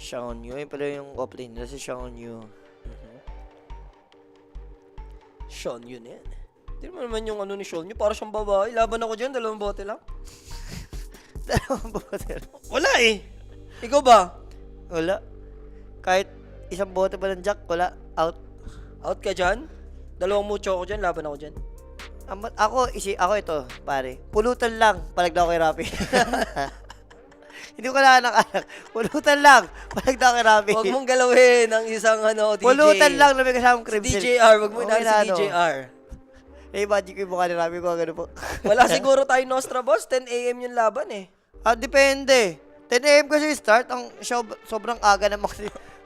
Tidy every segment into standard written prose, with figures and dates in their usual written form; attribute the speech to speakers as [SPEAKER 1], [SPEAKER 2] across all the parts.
[SPEAKER 1] Xiaoyu. Yun pala yung offlane nila si Xiaoyu.
[SPEAKER 2] Sean yun yan. Hindi naman yung ano ni Sean yun. Para siyang babae. Laban ako dyan, 2 bote lang.
[SPEAKER 1] Dalawang bote.
[SPEAKER 2] Wala eh. Ikaw ba?
[SPEAKER 1] Wala. Kahit isang bote pa ng Jack, wala. Out.
[SPEAKER 2] Out ka dyan? 2 mucho ako dyan, laban ako dyan.
[SPEAKER 1] Ako ito, pare. Pulutan lang, palagdaw kay Rapi. Hindi ko kailangan ng anak. Pulutan lang, palagdaw kay Rapi.
[SPEAKER 2] Huwag mong galawin ang isang DJ.
[SPEAKER 1] Pulutan lang na may kasamang
[SPEAKER 2] Si
[SPEAKER 1] crimson.
[SPEAKER 2] DJR, huwag mo
[SPEAKER 1] Okay
[SPEAKER 2] inaano
[SPEAKER 1] na,
[SPEAKER 2] si DJR.
[SPEAKER 1] Eh, imagine ko yung mukha ni Rapi ko, gano'n po.
[SPEAKER 2] Wala siguro tayo Nostra, boss. 10 AM yung laban eh.
[SPEAKER 1] Depende. 10 AM kasi start, ang show, sobrang aga na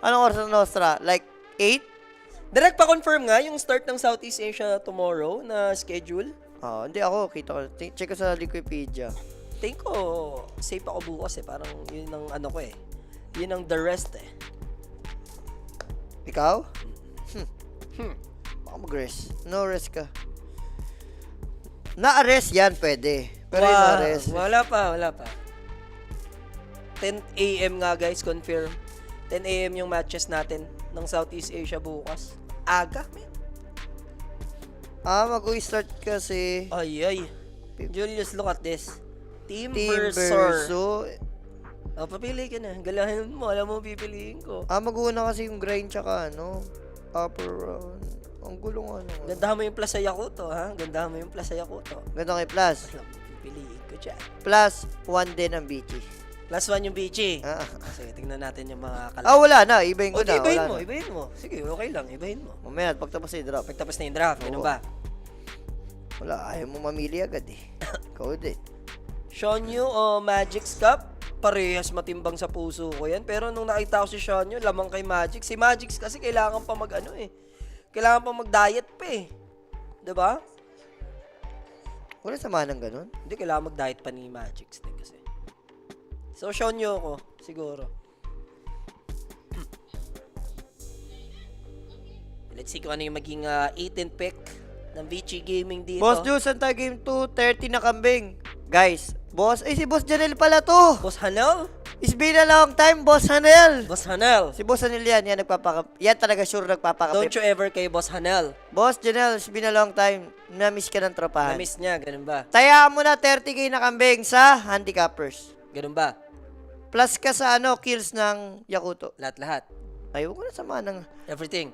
[SPEAKER 1] Anong oras na Nostra? Like, 8?
[SPEAKER 2] Direct pa confirm nga yung start ng Southeast Asia tomorrow na schedule.
[SPEAKER 1] Hindi ako, kita ko. Check ko sa Wikipedia.
[SPEAKER 2] Think ko, safe ako bukas eh. Parang yun ang ano ko eh. Yun ang the rest eh.
[SPEAKER 1] Ikaw? Baka mag-rest. No rest ka. Na-arrest yan, pwede. Pero yung na-arrest.
[SPEAKER 2] Wala pa. 10 AM nga guys, confirm. 10 AM yung matches natin ng Southeast Asia bukas. Aga, man.
[SPEAKER 1] Mag-start kasi
[SPEAKER 2] Ay. Julius, look at this. Team
[SPEAKER 1] Team
[SPEAKER 2] Versus.
[SPEAKER 1] Verso.
[SPEAKER 2] Papili ka na. Galahin mo. Alam mo pipiliin ko.
[SPEAKER 1] Mag-una kasi yung grind tsaka upper round. Ang gulong
[SPEAKER 2] Gandahan mo yung plus sa Yakuto, ha? Gandahan mo yung plus sa Yakuto.
[SPEAKER 1] Ganda kay plus.
[SPEAKER 2] Alam mo, pipiliin ko dyan.
[SPEAKER 1] Plus 1 din ang Bichi.
[SPEAKER 2] Plus 1 yung Bichi.
[SPEAKER 1] Ah.
[SPEAKER 2] Sige, tingnan natin yung mga kalaban.
[SPEAKER 1] Wala na. Ibahin ko na.
[SPEAKER 2] Ibahin
[SPEAKER 1] Wala na.
[SPEAKER 2] Ibahin mo. Sige, okay lang. Ibahin mo.
[SPEAKER 1] Mamaya, pagtapos na i-drop.
[SPEAKER 2] Pagtapos na yung draft, ganun ba?
[SPEAKER 1] Wala, ayaw mo mamili agad eh. Ikaw din.
[SPEAKER 2] Shonyu o Magic's Cup? Parehas matimbang sa puso ko yan. Pero nung nakita ko si Shonyu, lamang kay Magic. Si Magic kasi kailangan pa kailangan pa mag-diet pa eh. Diba?
[SPEAKER 1] Wala samahan ng ganun.
[SPEAKER 2] Hindi, kailangan mag-diet pa ni Magic din kasi. So, Shonyu ko, siguro. Let's see kung ano yung maging 18th pick ng Vici Gaming dito.
[SPEAKER 1] Boss Juice, saan tayo game 2? 30 na kambing. Guys, boss, si Boss Janel pala to.
[SPEAKER 2] Boss Hanel?
[SPEAKER 1] It's been a long time, Boss Hanel.
[SPEAKER 2] Boss Hanel.
[SPEAKER 1] Si Boss Hanel yan yan talaga sure
[SPEAKER 2] Don't
[SPEAKER 1] nagpapakapip.
[SPEAKER 2] you ever kay Boss Hanel.
[SPEAKER 1] Boss Janel, it's been a long time. Na-miss ka ng tropahan.
[SPEAKER 2] Na-miss niya, ganun ba?
[SPEAKER 1] Tayaan mo na 30k na kambing sa handicappers.
[SPEAKER 2] Ganun ba?
[SPEAKER 1] Plus ka sa kills ng Yakuto.
[SPEAKER 2] Lahat-lahat.
[SPEAKER 1] Ayaw ko na samahan ng...
[SPEAKER 2] Everything.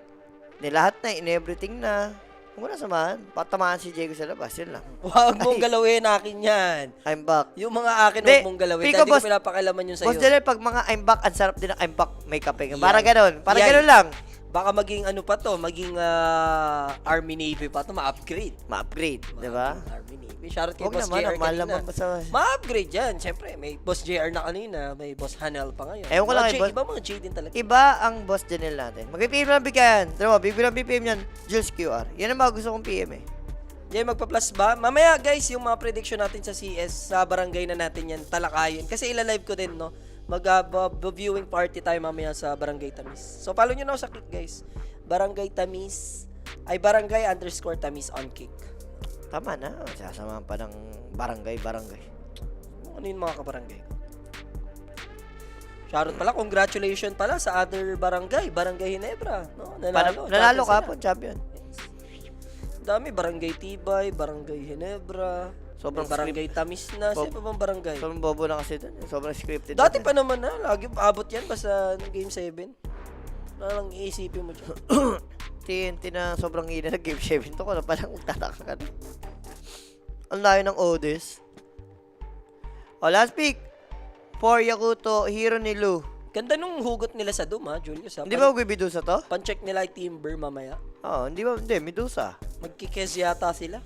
[SPEAKER 1] Lahat na, in everything na. Huwag mo na samahan. Patamaan si Diego sa labas. Yun lang.
[SPEAKER 2] Huwag mong galawin akin yan.
[SPEAKER 1] I'm back.
[SPEAKER 2] Yung mga akin, huwag mong galawin.
[SPEAKER 1] Piko,
[SPEAKER 2] Dahil di ko
[SPEAKER 1] boss-
[SPEAKER 2] pinapakalaman yun sa'yo.
[SPEAKER 1] Boss Janel, pag mga I'm back, ang sarap din ng I'm back. May kape.
[SPEAKER 2] Yan.
[SPEAKER 1] Para ganun. Para
[SPEAKER 2] Yan.
[SPEAKER 1] ganun lang.
[SPEAKER 2] Baka maging ano pa to, maging Army Navy pa to, ma-upgrade.
[SPEAKER 1] Ma-upgrade. Diba?
[SPEAKER 2] Army Navy. Shoutout kay
[SPEAKER 1] Huwag
[SPEAKER 2] Boss
[SPEAKER 1] naman.
[SPEAKER 2] JR
[SPEAKER 1] Ang mahal
[SPEAKER 2] kanina.
[SPEAKER 1] naman basta...
[SPEAKER 2] Ma-upgrade yan. Siyempre, may Boss JR na kanina, may Boss Hanel pa ngayon.
[SPEAKER 1] Ewan ko lang
[SPEAKER 2] Mga
[SPEAKER 1] kay
[SPEAKER 2] J,
[SPEAKER 1] Boss-
[SPEAKER 2] iba mga J din talaga.
[SPEAKER 1] Iba ang Boss Janel natin. Mag-PM lang bigyan. Tara mo, bibigyan BPM yan. Jules QR. Yan ang mga gusto kong PM eh.
[SPEAKER 2] Yan, magpa-plus ba? Mamaya guys, yung mga prediction natin sa CS, sa barangay na natin yan, talakayin. Kasi ila-live ko din, no? Mag-viewing party tayo mamaya sa Barangay Tamis. So, follow nyo na ako sa Kick, guys. Barangay Tamis, ay Barangay_Tamis on Kick.
[SPEAKER 1] Tama na. Sasamahan pa ng barangay.
[SPEAKER 2] Ano yung mga kabarangay ko? Shoutout pala, congratulations pala sa other barangay, Barangay Ginebra. No?
[SPEAKER 1] Nanalo ka po, champion.
[SPEAKER 2] Dami, Barangay Tibay, Barangay Ginebra,
[SPEAKER 1] Sobrang
[SPEAKER 2] Barangay Tamis na. Sino pa bang barangay?
[SPEAKER 1] Sobrang bobo na kasi doon. Sobrang scripted.
[SPEAKER 2] Dati pa naman na, lagi abot yan basta ng Game 7. Wala lang iisipin mo dyan.
[SPEAKER 1] TNT na sobrang ina ng Game 7 to ko na palang magtataka ka na. Ang layo ng Odes. Last pick. For Yakuto, hero ni Lu.
[SPEAKER 2] Ganda nung hugot nila sa Doom, ha, Julius. Ha?
[SPEAKER 1] Hindi ba magbibidusa to?
[SPEAKER 2] Pan-check nila yung Timber mamaya.
[SPEAKER 1] Hindi ba? Hindi, Medusa.
[SPEAKER 2] Magkikes yata sila.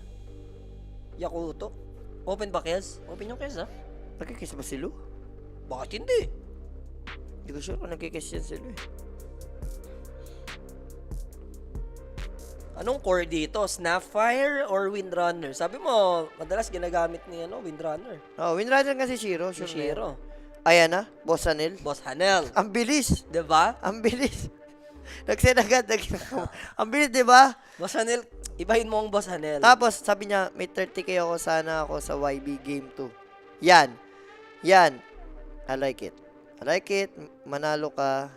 [SPEAKER 2] Yakuto. Open ba, Kes? Open yung Kes, ha?
[SPEAKER 1] Nagkikiss ba si Lu?
[SPEAKER 2] Bakit hindi?
[SPEAKER 1] Hindi ko sure kung nagkikiss yan si Lu eh.
[SPEAKER 2] Anong core dito? Snapfire or Windrunner? Sabi mo, madalas ginagamit ni Windrunner.
[SPEAKER 1] Windrider kasi Shiro.
[SPEAKER 2] Si
[SPEAKER 1] Sure na yan.
[SPEAKER 2] Shiro.
[SPEAKER 1] Ayan na, Boss Anel.
[SPEAKER 2] Boss Hanel.
[SPEAKER 1] Ang bilis.
[SPEAKER 2] Diba?
[SPEAKER 1] Ang bilis. Nag-send agad. Ang bilis, di ba?
[SPEAKER 2] Boss Hanel, ibahin mo ang Boss Hanel.
[SPEAKER 1] Tapos, sabi niya, may 30k ako sana ako sa YB Game 2. Yan. I like it. I like it. Manalo ka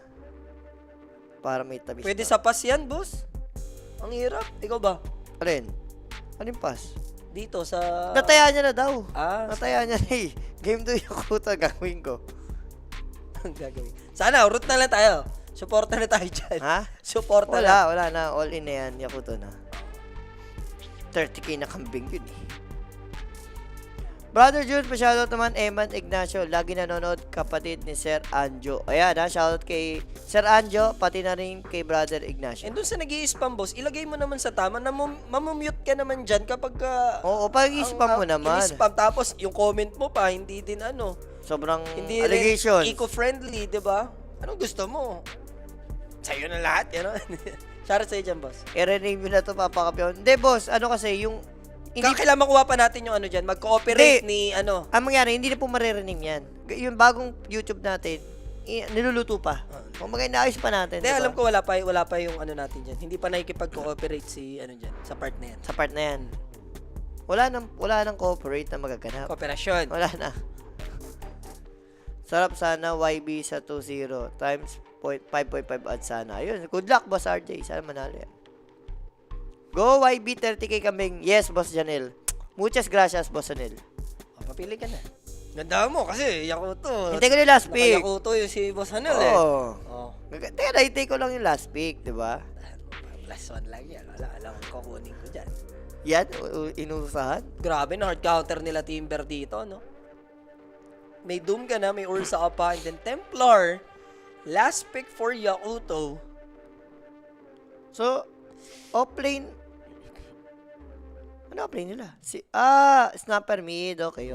[SPEAKER 1] para may tamis
[SPEAKER 2] Pwede
[SPEAKER 1] pa.
[SPEAKER 2] sa pass yan, boss. Ang hirap. Ikaw ba?
[SPEAKER 1] Alin? Anong pass?
[SPEAKER 2] Dito sa...
[SPEAKER 1] Nataya niya na daw.
[SPEAKER 2] Ah,
[SPEAKER 1] Nataya niya na eh. Game 2 yung kuta gagawin ko.
[SPEAKER 2] ang gagawin. Sana, root na lang tayo. Supporta na tayo dyan.
[SPEAKER 1] Ha?
[SPEAKER 2] Supporta na.
[SPEAKER 1] Wala na. All in na yan. Yakuto na. 30k na kambing yun eh. Brother Jun, pa-shoutout naman Eman Ignacio. Lagi nanonood, kapatid ni Sir Anjo. Ayan ha, shoutout kay Sir Anjo, pati na rin kay Brother Ignacio.
[SPEAKER 2] And dun sa nag-i-spam, boss, ilagay mo naman sa tama na mamumute ka naman dyan kapag ka...
[SPEAKER 1] Oo, pag-i-spam mo naman.
[SPEAKER 2] I-spam, tapos yung comment mo pa, hindi din ano.
[SPEAKER 1] Sobrang
[SPEAKER 2] Hindi
[SPEAKER 1] allegations.
[SPEAKER 2] rin eco-friendly, di ba? Anong gusto mo? Sa'yo na lahat, yan o. Shoutout sa'yo dyan, boss.
[SPEAKER 1] I-rename mo na to, papakapyaw. Hindi, boss, ano kasi, yung... Hindi,
[SPEAKER 2] Kailan makuha pa natin yung ano dyan? Mag-cooperate ni ano?
[SPEAKER 1] ang mangyari, hindi na po marirename yan. Yung bagong YouTube natin, niluluto pa. Kung magay naayos pa natin.
[SPEAKER 2] Hindi,
[SPEAKER 1] diba?
[SPEAKER 2] alam ko wala pa yung ano natin dyan. Hindi pa nakikipag-cooperate si ano dyan, sa part na yan.
[SPEAKER 1] Sa part na yan. Wala nang cooperate na magaganap.
[SPEAKER 2] Kooperasyon.
[SPEAKER 1] Wala na. Sarap sana YB sa 2-0 times 5.5 odds sana. Ayun, good luck, Boss RJ. Sana manalo yan. Go YB 30k kambing. Yes, Boss Janel. Muchas gracias, Boss Janel.
[SPEAKER 2] Papili ka na. Ganda mo kasi Yakuto.
[SPEAKER 1] Hintay ko na yung last pick.
[SPEAKER 2] Naka-Yakuto yung si Boss Hanel eh.
[SPEAKER 1] Oo.
[SPEAKER 2] Oh.
[SPEAKER 1] Teka, nahintay ko lang yung last pick, di ba?
[SPEAKER 2] Plus one lang yan. Alam ko kukunin ko dyan.
[SPEAKER 1] Yan, inuusahan.
[SPEAKER 2] Grabe na hard counter nila Timber dito, no? May Doom ka na, may Ursa ka pa, and then Templar. Last pick for Yakuto.
[SPEAKER 1] So, offlane. Ano offlane nila? Snapper mid. Okay.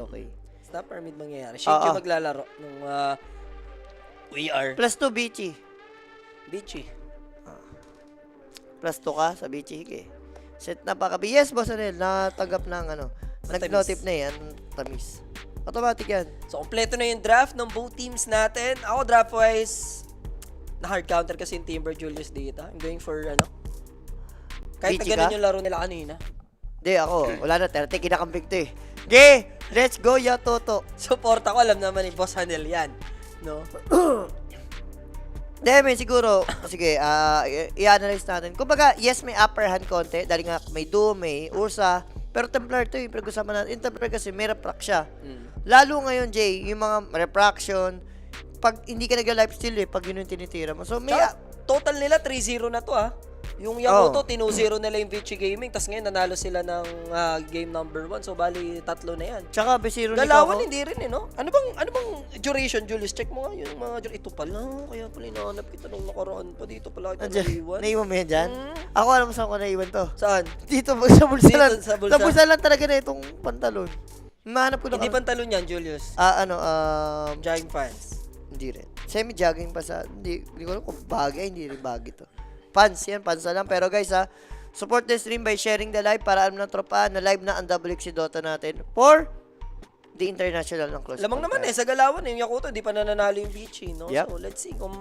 [SPEAKER 2] Snapper mid mangyayari. Shake yung maglalaro nung we are.
[SPEAKER 1] Plus 2 Bichi.
[SPEAKER 2] Bichi.
[SPEAKER 1] Plus 2 ka sa Bichi. Hige. Set na pa kabi. Yes, Boss Anel. Natanggap ng ano. Nag-notif na yan. Tamis. Automatic yan.
[SPEAKER 2] So, kompleto na yung draft ng both teams natin. Ako, draft-wise, na hard counter kasi yung Timber Julius dito. I'm going for, ano, kahit na
[SPEAKER 1] Bichi
[SPEAKER 2] ganun
[SPEAKER 1] ka?
[SPEAKER 2] yung laro nila kanina.
[SPEAKER 1] Hindi, ako. Wala na. 30 kinakambing to eh. Ge! Let's go, Yatoto.
[SPEAKER 2] Support ako, alam naman ni Boss Hanel yan. No?
[SPEAKER 1] Hindi, siguro. Sige, i-analyze natin. Kumbaga, yes, may upper hand konti. Dahil nga, may Doom, may Ursa. Pero Templar to yung pinag-usapan natin. Yung Templar kasi may refract siya. Lalo ngayon, Jay, yung mga refraction, pag hindi ka nag-lifesteal eh, pag yun yung tinitira mo. So, may...
[SPEAKER 2] Tsaka, total nila 3-0 na to Yung Yakuto, 2-0 nila yung Vici Gaming. Tapos ngayon, nanalo sila ng game number 1. So, bali, 3 na yan.
[SPEAKER 1] Tsaka, B0 ni
[SPEAKER 2] Galawan,
[SPEAKER 1] Coco.
[SPEAKER 2] hindi rin no? Ano bang duration, Julius? Check mo nga yung mga duration. Ito pala, kaya pala inaanap kita nung nakaraan pa. Dito pala kita naiwan.
[SPEAKER 1] Naiwan mo yan dyan? Ako alam mo saan ko naiwan to.
[SPEAKER 2] Saan?
[SPEAKER 1] Dito, sa bulsa
[SPEAKER 2] Dito,
[SPEAKER 1] lang.
[SPEAKER 2] sa bulsa?
[SPEAKER 1] Sa bulsa lang talaga na itong pantalon. Mahanap ko na.
[SPEAKER 2] Hindi pantalon yan, Julius. Jogging fans.
[SPEAKER 1] Hindi rin. Semi-jogging pa sa, hindi ko alam kung bagay, hindi rin bagay to. Pants yan, pants na lang. Pero guys support the stream by sharing the live para alam ng tropa na live na ang WXC Dota natin for the international ng close.
[SPEAKER 2] Lamang naman sa Galawan, yung Yakuto, di pa nananalo yung Vici, no?
[SPEAKER 1] Yep.
[SPEAKER 2] So, let's see kung...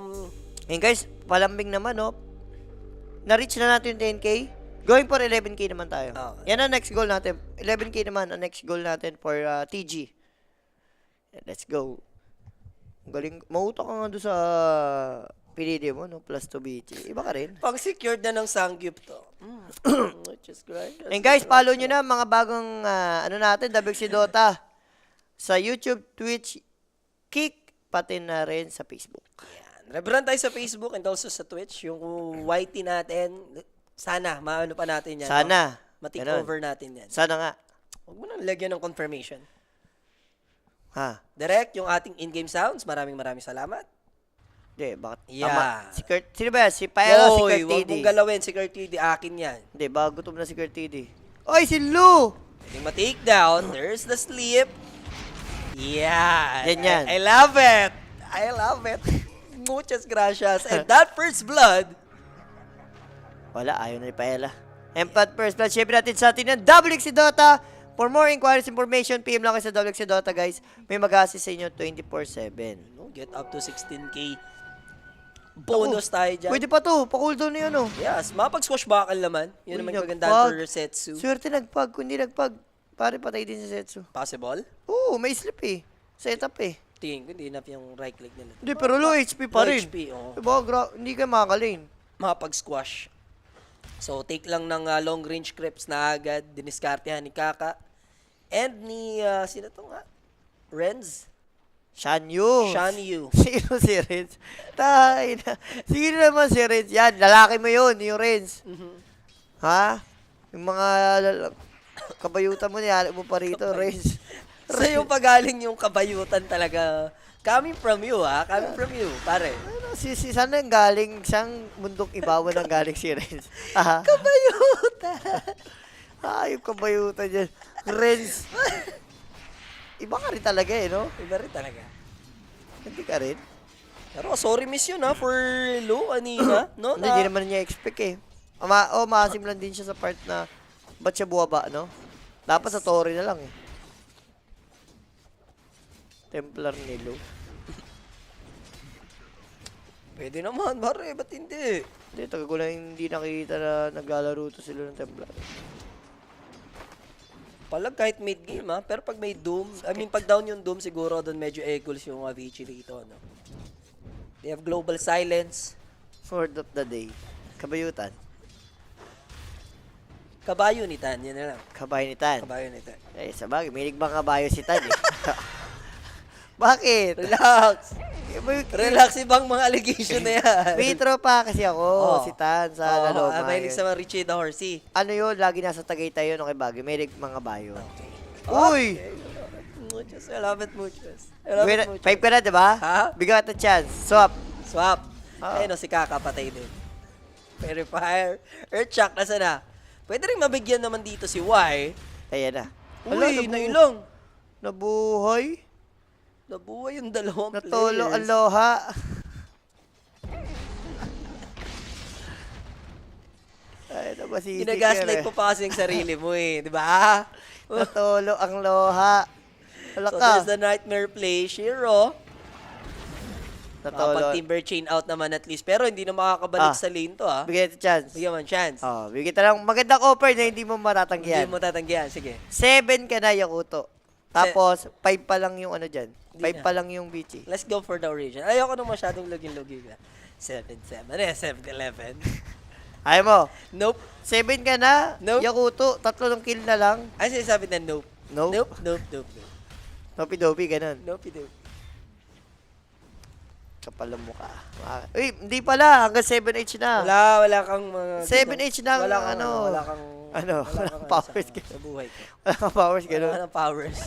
[SPEAKER 1] And guys, palambing naman, no? Na-reach na natin yung 10k. Going for 11k naman tayo.
[SPEAKER 2] Okay.
[SPEAKER 1] Yan ang next goal natin. 11k naman ang next goal natin for TG. Let's go. Galing. Mauto ka nga doon sa pinili mo, no? Plus 2 BG. Iba ka rin.
[SPEAKER 2] Pang secured na ng Sangyup to. Just great.
[SPEAKER 1] And guys, follow nyo na mga bagong, natin, WXC Dota. Sa YouTube, Twitch, Kick, pati na rin sa Facebook.
[SPEAKER 2] Yan. Rebrand tayo sa Facebook and also sa Twitch. Yung YT natin, sana, maano pa natin yan.
[SPEAKER 1] Sana.
[SPEAKER 2] No? Ma-take over natin yan.
[SPEAKER 1] Sana nga.
[SPEAKER 2] Huwag mo nang lagyan ng confirmation.
[SPEAKER 1] Ha?
[SPEAKER 2] Direct, yung ating in-game sounds, maraming salamat.
[SPEAKER 1] Hindi, bakit?
[SPEAKER 2] Yeah.
[SPEAKER 1] Tama. Si Kurt, sino ba yan? Si Paella, si
[SPEAKER 2] Oy,
[SPEAKER 1] Kurt
[SPEAKER 2] huwag
[SPEAKER 1] TD.
[SPEAKER 2] mong galawin si Kurt TD, akin yan.
[SPEAKER 1] Hindi, baka gutom na si Kurt TD. Oy, si Lou!
[SPEAKER 2] Yung ma-take down, there's the sleep. Yeah.
[SPEAKER 1] Yan.
[SPEAKER 2] I love it. I love it. Muchas gracias. And that first blood.
[SPEAKER 1] Wala, ayaw na ni Paella. Empat first blood. Siyempre natin sa atin ng WXC Dota. For more inquiries, information, PM lang kayo sa WXC Dota, guys. May mag-assist sa inyo 24/7.
[SPEAKER 2] No, get up to 16k. Bonus tayo dyan.
[SPEAKER 1] Pwede pa to. Pa-cooldown na yun, oh.
[SPEAKER 2] Yes, mapag-swashbuckle naman. Yun
[SPEAKER 1] Uy,
[SPEAKER 2] naman maganda
[SPEAKER 1] nagpag.
[SPEAKER 2] for Setsu.
[SPEAKER 1] Swerte nagpag. Kung hindi nagpag, pare patay din si Setsu.
[SPEAKER 2] Possible?
[SPEAKER 1] Oo, may slip eh. Setup eh.
[SPEAKER 2] Tingin ko, hindi enough yung right click nila.
[SPEAKER 1] Hindi, pero low HP pa
[SPEAKER 2] Low
[SPEAKER 1] rin.
[SPEAKER 2] HP, oo.
[SPEAKER 1] Diba, hindi ka makalane.
[SPEAKER 2] Makapag-squash. So, take lang ng long range creeps na agad. Diniskartehan ni Kaka. And ni, sino to nga? Renz?
[SPEAKER 1] Shan Yu.
[SPEAKER 2] Shan Yu.
[SPEAKER 1] Sino si Renz? Tay na. Sino naman si Renz? Yan, lalaki mo yun, yung Renz. Ha? Yung mga kabayutan mo, niyari mo pa rito, Renz.
[SPEAKER 2] So, yung pagaling yung kabayutan talaga. Coming from you, ha? Coming from you, pare.
[SPEAKER 1] Ano, saan nang galing? Siyang mundok ibawan nang galing si Renz? Ah,
[SPEAKER 2] Kabayutan!
[SPEAKER 1] yung kabayutan dyan. Renz. Iba ka rin talaga eh, no?
[SPEAKER 2] Iba rin talaga.
[SPEAKER 1] Hindi ka rin.
[SPEAKER 2] Pero sorry miss yun, ha? For low, anina. No?
[SPEAKER 1] Hindi naman niya expect eh. Maasim lang din siya sa part na ba't siya buwaba, no? Dapat sa Tori na lang eh. Templar ni Lu.
[SPEAKER 2] Pwede naman, pare. Ba't hindi?
[SPEAKER 1] Hindi, taga ko lang hindi nakita na naglalaro to sila ng Templar.
[SPEAKER 2] Palag kahit mid-game, ha? Pero pag may Doom, I mean, pag down yung Doom, siguro doon medyo equals yung Avicii dito, no? They have Global Silence.
[SPEAKER 1] Word of the day. Kabayutan.
[SPEAKER 2] Kabayo ni Tan, yun na lang.
[SPEAKER 1] Kabay ni Tan.
[SPEAKER 2] Kabayo ni Tan.
[SPEAKER 1] Eh, sabagay, may bang kabayo si Tan eh. Bakit?
[SPEAKER 2] Relax!
[SPEAKER 1] Eh,
[SPEAKER 2] Relax, ibang mga allegation na yan.
[SPEAKER 1] May tropa kasi ako,
[SPEAKER 2] Oh.
[SPEAKER 1] si Tan sa Laloma.
[SPEAKER 2] Mahilig sa mga Richie the Horsey.
[SPEAKER 1] Ano yun, lagi nasa Tagaytay yun, okay Baguio. May mga bayo.
[SPEAKER 2] Okay.
[SPEAKER 1] Uy!
[SPEAKER 2] Muchos, I love it, muchos. I love it, muchos.
[SPEAKER 1] 5 ka na, diba?
[SPEAKER 2] Ha?
[SPEAKER 1] Bigyan ka ng chance. Swap.
[SPEAKER 2] Swap.
[SPEAKER 1] Ah.
[SPEAKER 2] Ayun, si Kaka patay din. Verifier. Earthshock, nasa na? Pwede rin mabigyan naman dito si Y.
[SPEAKER 1] Ayan na.
[SPEAKER 2] Uy, nailong.
[SPEAKER 1] Nabuhay.
[SPEAKER 2] Nabuhay yung dalawang
[SPEAKER 1] Natolo.
[SPEAKER 2] players.
[SPEAKER 1] Aloha. Ay, nabasisik
[SPEAKER 2] Ginagaslight
[SPEAKER 1] yan,
[SPEAKER 2] mo pa kasi yung sarili mo eh. Di ba?
[SPEAKER 1] Natolo ang loha. Wala
[SPEAKER 2] So
[SPEAKER 1] ka.
[SPEAKER 2] there's the Nightmare play. Shiro.
[SPEAKER 1] Natolo.
[SPEAKER 2] Timber chain out naman at least. Pero hindi na makakabalik
[SPEAKER 1] Ah.
[SPEAKER 2] sa lane to, ha?
[SPEAKER 1] Bigyan natin chance.
[SPEAKER 2] Bigyan mo ng chance.
[SPEAKER 1] Oh, bigyan kita lang magandang offer na hindi mo
[SPEAKER 2] Hindi
[SPEAKER 1] matatanggihan.
[SPEAKER 2] mo tatanggihan. Sige.
[SPEAKER 1] 7 ka na, Yakuto. Tapos, 5 pa lang yung ano dyan. 5
[SPEAKER 2] Hindi na.
[SPEAKER 1] pa lang yung Bichi.
[SPEAKER 2] Let's go for the original. Ayoko nung masyadong login-logi ka. 7-7. Ano yan? 7-11?
[SPEAKER 1] Ayaw mo.
[SPEAKER 2] Nope.
[SPEAKER 1] 7 ka na,
[SPEAKER 2] Nope.
[SPEAKER 1] Yakuto. 3 kill na lang.
[SPEAKER 2] Ay, sinasabi na nope.
[SPEAKER 1] Nope.
[SPEAKER 2] Nope, nope, nope, nope.
[SPEAKER 1] Nopi-dopi, ganun.
[SPEAKER 2] Nope, nope.
[SPEAKER 1] Kapal ang mukha. Uy, hindi pala. Hanggang 7H na.
[SPEAKER 2] Wala kang mga...
[SPEAKER 1] 7H na ang
[SPEAKER 2] wala kang,
[SPEAKER 1] ano.
[SPEAKER 2] Wala kang...
[SPEAKER 1] Ano?
[SPEAKER 2] Wala kang
[SPEAKER 1] Powers
[SPEAKER 2] sa, sa buhay ko.
[SPEAKER 1] Wala kang powers,
[SPEAKER 2] Wala
[SPEAKER 1] ganun.
[SPEAKER 2] ka ng powers.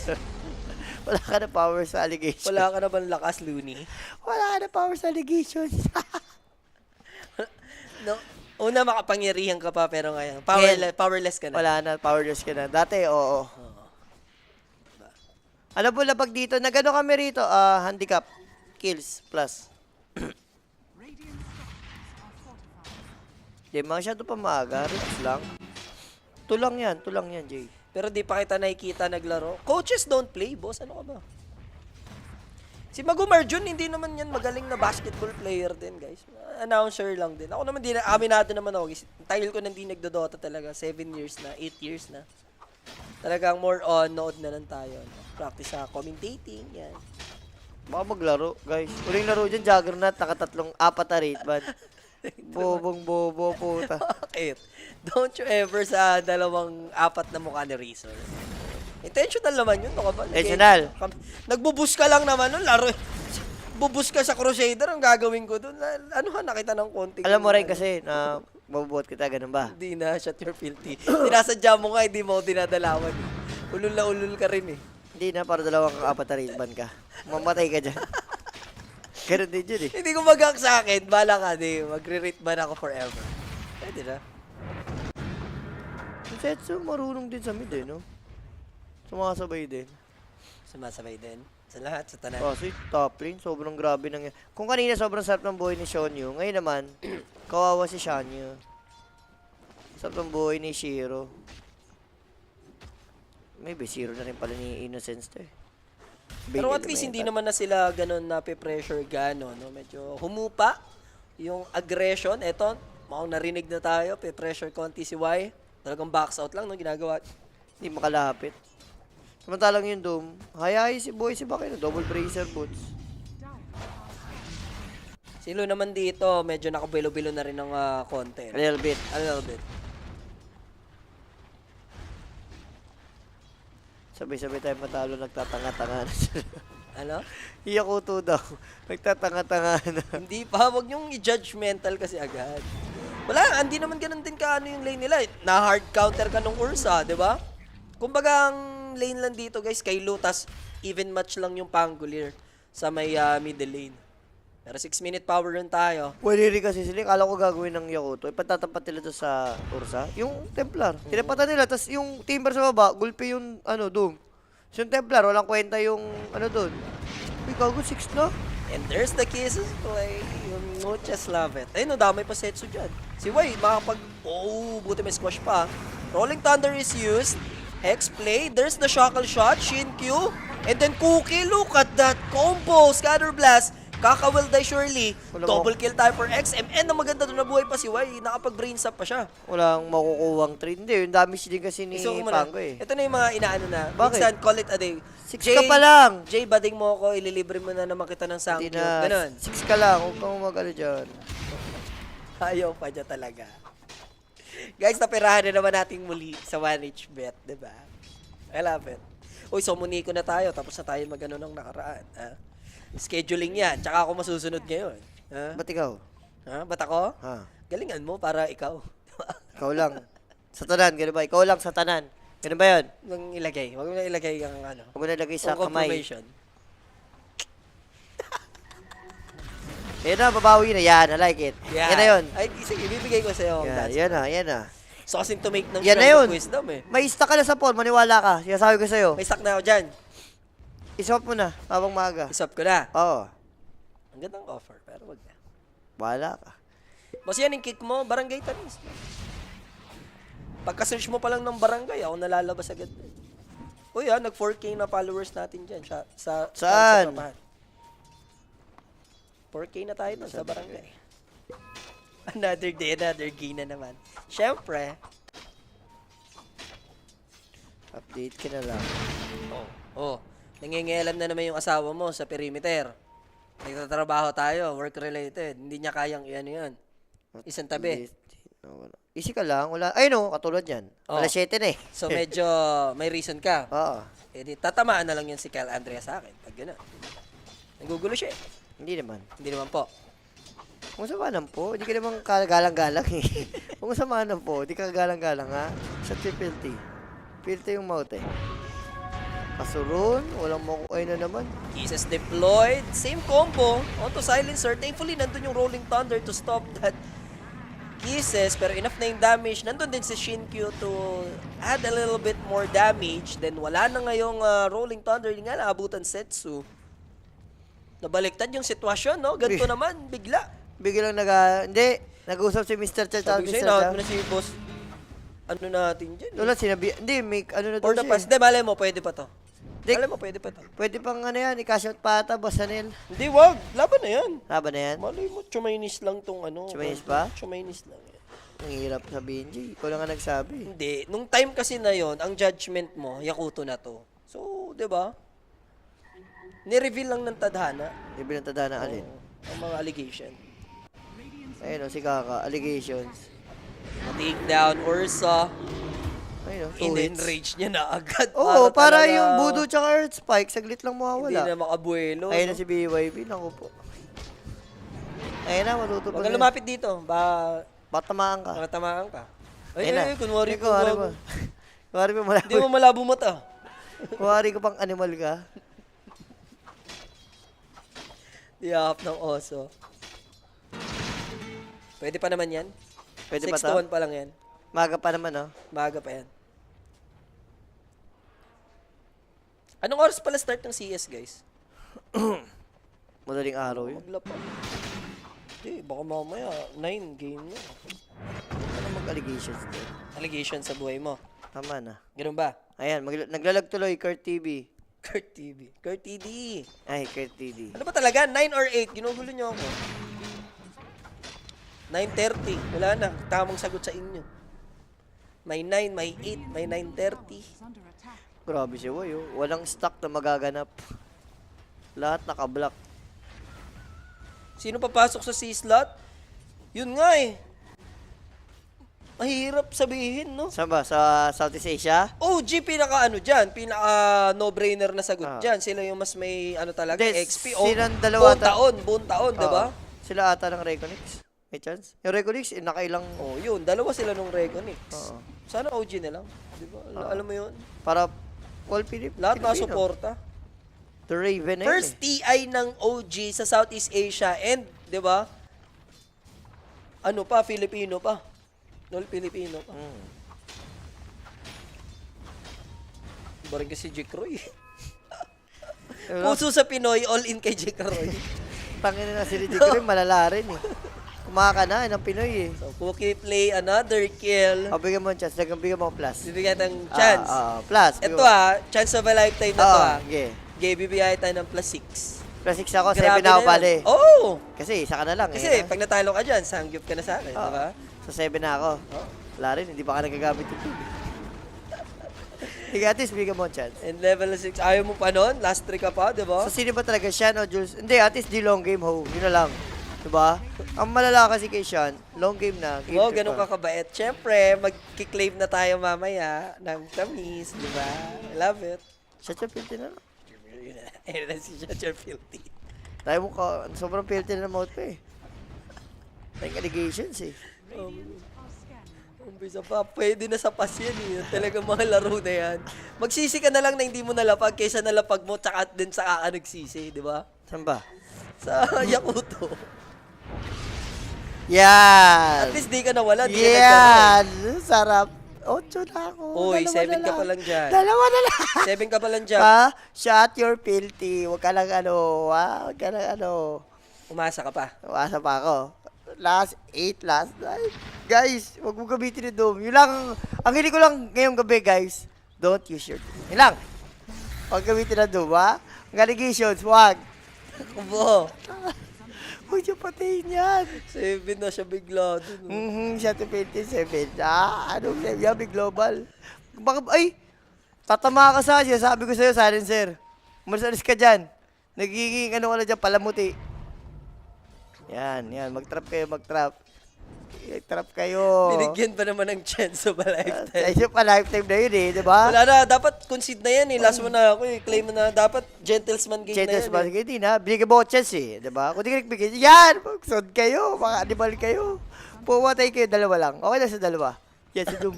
[SPEAKER 1] Wala ka na powers sa allegation.
[SPEAKER 2] Wala ka na bang lakas, Looney?
[SPEAKER 1] Wala ka na powers sa allegations.
[SPEAKER 2] No, una makapangyarihan ka pa, pero ngayon, powerless ka na.
[SPEAKER 1] Wala na, powerless ka na. Dati, oo. Ano po labag dito? Nagano kami rito? Handicap. Kills plus. Di masyado pa maaga. Relax lang. Tulang yan, Jay.
[SPEAKER 2] Pero di pa kita nakikita naglaro. Coaches don't play, boss. Ano ka ba? Si Magumar Jun, hindi naman yan magaling na basketball player din, guys. Announcer lang din. Ako naman, aminado naman ako. Tagal ko nang di nagdodota talaga. 7 years na, 8 years na. Talagang more on, nood na lang tayo. No? Practice sa commentating, yan.
[SPEAKER 1] Baka maglaro, guys. Uling laro dyan, Juggernaut. Nakatatlong, 4 na rate, man. Bobong bobo, puta.
[SPEAKER 2] Bakit? Don't you ever sa 4 na mukha ni Razor. Intentional naman yun, no ka ba?
[SPEAKER 1] Intentional.
[SPEAKER 2] Nagbubus ka lang naman nun, laro. Bubus ka sa Crusader, ang gagawin ko dun. Ano ka, nakita ng konting...
[SPEAKER 1] Alam mo rin kasi na mabubuhat kita, ganun ba?
[SPEAKER 2] Hindi na, shut your filthy. Sinasadya mo nga, hindi mo dinadalawan. Ulul na ulul ka rin eh.
[SPEAKER 1] Hindi na, para 2 kang 4 na rate ban ka. Mamatay ka dyan. Ganun din yun eh.
[SPEAKER 2] Hindi ko magak sa akin, bala ka, di. Magre-rate ban ako forever. Pwede na.
[SPEAKER 1] Si Setsu marunong din sa mid eh, no? Sumasabay din.
[SPEAKER 2] Sumasabay din. Sa lahat, sa tanan.
[SPEAKER 1] Kasi top lane, sobrang grabe nang... Kung kanina sobrang sarap ng buhay ni Shonyu, ngayon naman, kawawa si Shanyu. Sarap ng buhay ni Shiro. Maybe Shiro na rin pala ni Innocence to eh.
[SPEAKER 2] Pero at least hindi naman na sila ganun na pressure gano, no? Medyo humupa yung aggression. Eto, mukhang narinig na tayo, pressure konti si Y. Talagang box out lang, no? Ginagawa.
[SPEAKER 1] Hindi makalapit. Samantalang yung Doom, hayay si boy si Bakino, double bracer boots.
[SPEAKER 2] Silo naman dito, medyo nakabilo-bilo na rin ng konti.
[SPEAKER 1] A little bit.
[SPEAKER 2] A little bit.
[SPEAKER 1] Sabay-sabay tayo matalo, nagtatanga-tanga na sila.
[SPEAKER 2] Ano?
[SPEAKER 1] Yakuto daw, nagtatanga-tanga na.
[SPEAKER 2] Hindi pa, wag niyong i-judgmental kasi agad. Wala, hindi naman ganun din ka ano yung lane nila. Na-hard counter ka nung Ursa, di ba? Kumbaga, ang lane lang dito guys, kay Lutas, even match lang yung Pangolier sa may middle lane. Pero 6-minute power run tayo.
[SPEAKER 1] Pwede rin kasi sila, kala ko gagawin ng Yakuto, ipatatapat nila to sa Ursa, yung Templar. Tinapatan nila, tas yung Timber sa baba, gulpi yung Doom. So yung Templar, walang kwenta yung doon. Uy, gago, 6 na.
[SPEAKER 2] And there's the kisses play. Yung Muchas love it. Ayun, damay pa Setsu dyan. Si Wai, makakapag... Oh, buti may squash pa. Rolling Thunder is used. Hex play. There's the Shackle Shot. Shin-Q. And then Cookie, look at that combo. Scatter Blast. Kaka will die surely.
[SPEAKER 1] Wala
[SPEAKER 2] Double kill tayo for XM. And ang maganda doon, nabuhay pa si Wai. Nakapag-brains up pa siya.
[SPEAKER 1] Walang makukuwang trade. Hindi, yung damage din kasi ni
[SPEAKER 2] So, kumuna,
[SPEAKER 1] Pango eh.
[SPEAKER 2] ito na yung mga inaano na.
[SPEAKER 1] Bakit?
[SPEAKER 2] Minsan, call it a day.
[SPEAKER 1] 6 ka pa lang.
[SPEAKER 2] Jay, bading mo ako. Ililibre mo na naman kita ng
[SPEAKER 1] Hindi
[SPEAKER 2] Sangkyo.
[SPEAKER 1] na.
[SPEAKER 2] Ganun.
[SPEAKER 1] 6 ka lang, huwag kang mag-ano dyan.
[SPEAKER 2] Ayaw pa niya talaga. Guys, napirahan na naman natin muli sa 1H bet, di ba? I love it. Uy, so muniko na tayo, tapos na tayo mag-ano ng nakaraan. Ha? Scheduling yan, tsaka ako masusunod ngayon. Ha?
[SPEAKER 1] Ba't ikaw?
[SPEAKER 2] Ha? Ba't ako?
[SPEAKER 1] Ha?
[SPEAKER 2] Galingan mo para ikaw.
[SPEAKER 1] Ikaw lang. Sa tanan, gano'n ba? Ikaw lang sa tanan. Ganun ba yun?
[SPEAKER 2] Huwag mo ilagay. Huwag mo na ilagay ang ano.
[SPEAKER 1] Huwag mo nalagay sa
[SPEAKER 2] Kung
[SPEAKER 1] kamay.
[SPEAKER 2] confirmation.
[SPEAKER 1] Yan na, babawi na. Yan, I like it.
[SPEAKER 2] Yan.
[SPEAKER 1] Yan na yun.
[SPEAKER 2] Ay, sige, bibigay ko sa'yo.
[SPEAKER 1] Yan, yan na, yan na.
[SPEAKER 2] So, kasing to make ng
[SPEAKER 1] Yan na
[SPEAKER 2] Shrine
[SPEAKER 1] yun.
[SPEAKER 2] of Wisdom eh.
[SPEAKER 1] May stock ka na sa phone, maniwala ka. Sinasabi ko sa'yo.
[SPEAKER 2] May stock na ako dyan.
[SPEAKER 1] Iswap mo na, habang maaga.
[SPEAKER 2] Isop ko na.
[SPEAKER 1] Oo.
[SPEAKER 2] Ang gandang offer, pero wag na.
[SPEAKER 1] Bahala ka.
[SPEAKER 2] Boss, yan yung kick mo, barangay tanis. Pagka-search mo pa lang ng barangay, ako nalalabas agad. Uy, nag 4K na followers natin dyan. Sa
[SPEAKER 1] Saan?
[SPEAKER 2] Sa 4K na tayo dun sa barangay. Another day, another gain na naman. Siyempre.
[SPEAKER 1] Update ka na lang.
[SPEAKER 2] Nangingialam na naman yung asawa mo sa perimeter. Nagtatrabaho tayo, work-related. Hindi niya kayang ano yan. Isang tabi.
[SPEAKER 1] Easy ka lang. Wala. Ay no, katulad yan.
[SPEAKER 2] Oh.
[SPEAKER 1] Alas 7 na eh.
[SPEAKER 2] So medyo may reason ka.
[SPEAKER 1] Oo.
[SPEAKER 2] Eh di tatamaan na lang yun si Kyle Andrea sa akin. Pag gano'n. Nagugulo siya eh.
[SPEAKER 1] Hindi naman.
[SPEAKER 2] Hindi naman po.
[SPEAKER 1] Kung samahan po, hindi ka naman kagalang-galang eh. Kung samahan po, hindi ka kagalang-galang ha. Sa triple T. Filter yung mouth eh. Kasurun, walang makukuhay na naman.
[SPEAKER 2] Kisses deployed. Same combo. Onto silencer. Thankfully, nandun yung Rolling Thunder to stop that Kisses. Pero enough na yung damage. Nandun din si Shin-Q to add a little bit more damage. Then wala na ngayong Rolling Thunder. Hindi nga naabutan Setsu. Nabaliktad yung sitwasyon, no? Ganito naman, bigla.
[SPEAKER 1] Bigla lang hindi. Nag-usap si Mr. Chat.
[SPEAKER 2] Sabi ko
[SPEAKER 1] Mr.
[SPEAKER 2] sa'yo,
[SPEAKER 1] Chat.
[SPEAKER 2] na mo na si boss. Ano natin dyan?
[SPEAKER 1] Wala, sinabi. Hindi, may ano na
[SPEAKER 2] For
[SPEAKER 1] daw
[SPEAKER 2] the
[SPEAKER 1] siya.
[SPEAKER 2] pass. Hindi, malay mo, pwede pa to.
[SPEAKER 1] Di-
[SPEAKER 2] Malay mo, pwede pa to.
[SPEAKER 1] Pwede pang ano yan, i-cash out pa ata, Boss Anil.
[SPEAKER 2] Hindi, wag. Laban na yan.
[SPEAKER 1] Laban na yan?
[SPEAKER 2] Malay mo, chumainis lang tong ano.
[SPEAKER 1] Chumainis pa?
[SPEAKER 2] Chumainis lang yan.
[SPEAKER 1] Ang hirap sabihin, G. Ikaw lang nga nagsabi.
[SPEAKER 2] Hindi. Nung time kasi na yon, ang judgment mo, Yakuto na to. So, di ba? Ni-reveal lang ng tadhana.
[SPEAKER 1] Ibig ng tada na alin.
[SPEAKER 2] Ang mga allegation.
[SPEAKER 1] Ayun o, si Kaka. Allegations.
[SPEAKER 2] Take down Ursa.
[SPEAKER 1] Ayun o, 2 hits.
[SPEAKER 2] In-enrage niya na agad.
[SPEAKER 1] Oo, para
[SPEAKER 2] talaga-
[SPEAKER 1] yung Voodoo tsaka Earth Spike, saglit lang
[SPEAKER 2] Hindi
[SPEAKER 1] mawawala.
[SPEAKER 2] na makabuelo.
[SPEAKER 1] Ayun
[SPEAKER 2] no?
[SPEAKER 1] na si BYB. Naku po. Ayun na, matuto
[SPEAKER 2] Huwag
[SPEAKER 1] pa
[SPEAKER 2] kang lumapit dito.
[SPEAKER 1] Ba't tamaan ka?
[SPEAKER 2] Nakatamaan ka.
[SPEAKER 1] Ayun na.
[SPEAKER 2] Kunwari ko.
[SPEAKER 1] Kunwari mo. Kunwari mo malabo.
[SPEAKER 2] Hindi mo malabo mata.
[SPEAKER 1] Kunwari ko pang animal ka.
[SPEAKER 2] Diyap ng oso. Pwede pa naman yan.
[SPEAKER 1] Pwede
[SPEAKER 2] 6
[SPEAKER 1] pa
[SPEAKER 2] to
[SPEAKER 1] to?
[SPEAKER 2] 1 pa lang yan.
[SPEAKER 1] Maga pa naman, oh.
[SPEAKER 2] Maaga pa yan. Anong oras pala start ng CS, guys?
[SPEAKER 1] Madaling araw yun.
[SPEAKER 2] Magla pa. Hindi, baka mamaya 9 game na.
[SPEAKER 1] Ano mag-allegations din?
[SPEAKER 2] Allegation sa buhay mo.
[SPEAKER 1] Tama na.
[SPEAKER 2] Ganun ba?
[SPEAKER 1] Ayan, naglalag tuloy, Kurt TV.
[SPEAKER 2] Kurt TV. Kurt TD.
[SPEAKER 1] Ay, Kurt TV.
[SPEAKER 2] Ano ba talaga? 9 or 8? Ginugulo niyo ako. 9:30. Wala na. Tamang sagot sa inyo. May 9, may 8, may 9:30.
[SPEAKER 1] Grabe si Woy, oh. Walang stock na magaganap. Lahat nakablock.
[SPEAKER 2] Sino papasok sa C-slot? Yun nga eh. Mahirap sabihin, no?
[SPEAKER 1] Saan ba? Sa Southeast Asia?
[SPEAKER 2] OG pinaka ano dyan, pinaka no-brainer na sagot
[SPEAKER 1] Ah.
[SPEAKER 2] dyan. Sila yung mas may ano talaga,
[SPEAKER 1] Hindi,
[SPEAKER 2] XP. O,
[SPEAKER 1] silang dalawa
[SPEAKER 2] buong taon, diba?
[SPEAKER 1] Sila ata ng Reconix. May chance? Yung Reconix, nakailang...
[SPEAKER 2] Oh, yun, dalawa sila nung Reconix.
[SPEAKER 1] Oo.
[SPEAKER 2] Sana OG na lang, diba? Alam mo yun?
[SPEAKER 1] Para all Pilip.
[SPEAKER 2] Lahat
[SPEAKER 1] Filipino.
[SPEAKER 2] nasuporta.
[SPEAKER 1] The Raven na yun
[SPEAKER 2] First TI ng OG sa Southeast Asia and, di ba? Ano pa, Filipino pa. Nol Filipino pa. Iba rin kasi Jake Roy. Puso sa Pinoy, all in kay Jake Roy.
[SPEAKER 1] Tangin na si Riddick rin, malala rin eh. Kumakana ng Pinoy eh.
[SPEAKER 2] So, Cookie play another kill.
[SPEAKER 1] O, bigyan mo ng chance. Bigyan mo ng plus.
[SPEAKER 2] Bibigyan ng chance.
[SPEAKER 1] Plus.
[SPEAKER 2] Ito chance of a lifetime na to
[SPEAKER 1] Okay.
[SPEAKER 2] Okay, bibigyan tayo ng plus 6.
[SPEAKER 1] Plus 6 ako, 7
[SPEAKER 2] Grabe
[SPEAKER 1] na ako
[SPEAKER 2] na
[SPEAKER 1] pali.
[SPEAKER 2] yun. Oh!
[SPEAKER 1] Kasi isa ka na lang
[SPEAKER 2] Kasi
[SPEAKER 1] eh.
[SPEAKER 2] pag natalo ka dyan, sangyup ka na sa akin, di ba?
[SPEAKER 1] So 7 na ako. Wala rin, hindi pa ka nagagamit yung tubig. Sige, at least bigyan mo ng chance.
[SPEAKER 2] And level 6, ayaw mo pa nun? Last 3 ka pa, di ba?
[SPEAKER 1] So sino ba talaga, Sean o Jules? Hindi, at least di long game ho. Yun na lang. Diba? Ang malala kasi kay Sean, long game na. Game
[SPEAKER 2] Wow,
[SPEAKER 1] trip
[SPEAKER 2] ganun
[SPEAKER 1] pa.
[SPEAKER 2] ka kabait. Siyempre, magkiklaim na tayo mamaya ng tamis, di ba? I love it.
[SPEAKER 1] Shut your filthy na lang.
[SPEAKER 2] Ayun na si Judge Filthy.
[SPEAKER 1] Tayo mo ka, sobrang filthy na mouth pa eh. Tayong allegations eh.
[SPEAKER 2] Umpisa pa, pwede na sa pas yan eh. Talagang mga laro na yan. Magsisi ka na lang na hindi mo nalapag kaysa nalapag mo tsaka din sa ka nagsisi, di ba?
[SPEAKER 1] Saan ba?
[SPEAKER 2] Sa Yakuto.
[SPEAKER 1] Yan!
[SPEAKER 2] At least di ka nawala, di ka nagkaroon.
[SPEAKER 1] Yan! Sarap. 8 na ako.
[SPEAKER 2] Uy,
[SPEAKER 1] Dalawa
[SPEAKER 2] 7
[SPEAKER 1] na
[SPEAKER 2] ka pa lang dyan.
[SPEAKER 1] Dalawa na lang.
[SPEAKER 2] 7 ka pa lang dyan.
[SPEAKER 1] Ha? Shut your filthy. Huwag ka lang ano. Ha? Huwag ka lang ano.
[SPEAKER 2] Umasa ka pa.
[SPEAKER 1] Umasa pa ako. Last 8, last 9. Guys, huwag mo gamitin yung Doom. Yun lang, ang hili ko lang ngayong gabi, guys. Don't use your Doom. Yun lang. Huwag gamitin ng Doom, ha? Ang allegations, huwag.
[SPEAKER 2] Kubo.
[SPEAKER 1] Huwag siya patayin yan.
[SPEAKER 2] 7 na siya bigla dun.
[SPEAKER 1] Shut your filthy 7. Anong 7? Yabi global. Baka, ay, tatama ka sa siya. Sabi ko sa'yo, silencer. Umalis ka dyan. Nagiging ano ka na dyan, palamuti. Yan. Mag-trap kayo, mag-trap. Mag-trap kayo.
[SPEAKER 2] Binigyan pa naman ng chance of a lifetime.
[SPEAKER 1] Sa'yo pa lifetime na yun eh, di ba?
[SPEAKER 2] Wala na, dapat concede na yan eh. Last mo na ako eh. Claim mo na, dapat gentleman game
[SPEAKER 1] Chances
[SPEAKER 2] na
[SPEAKER 1] ba?
[SPEAKER 2] yan eh.
[SPEAKER 1] Sige, di na. Binigyan mo ko chance eh, di ba? Kung di ka nagbigay, yan! Magsod kayo, mga animal kayo. Pumatay kayo, dalawa lang. Okay na sa dalawa. Yan, si Doom.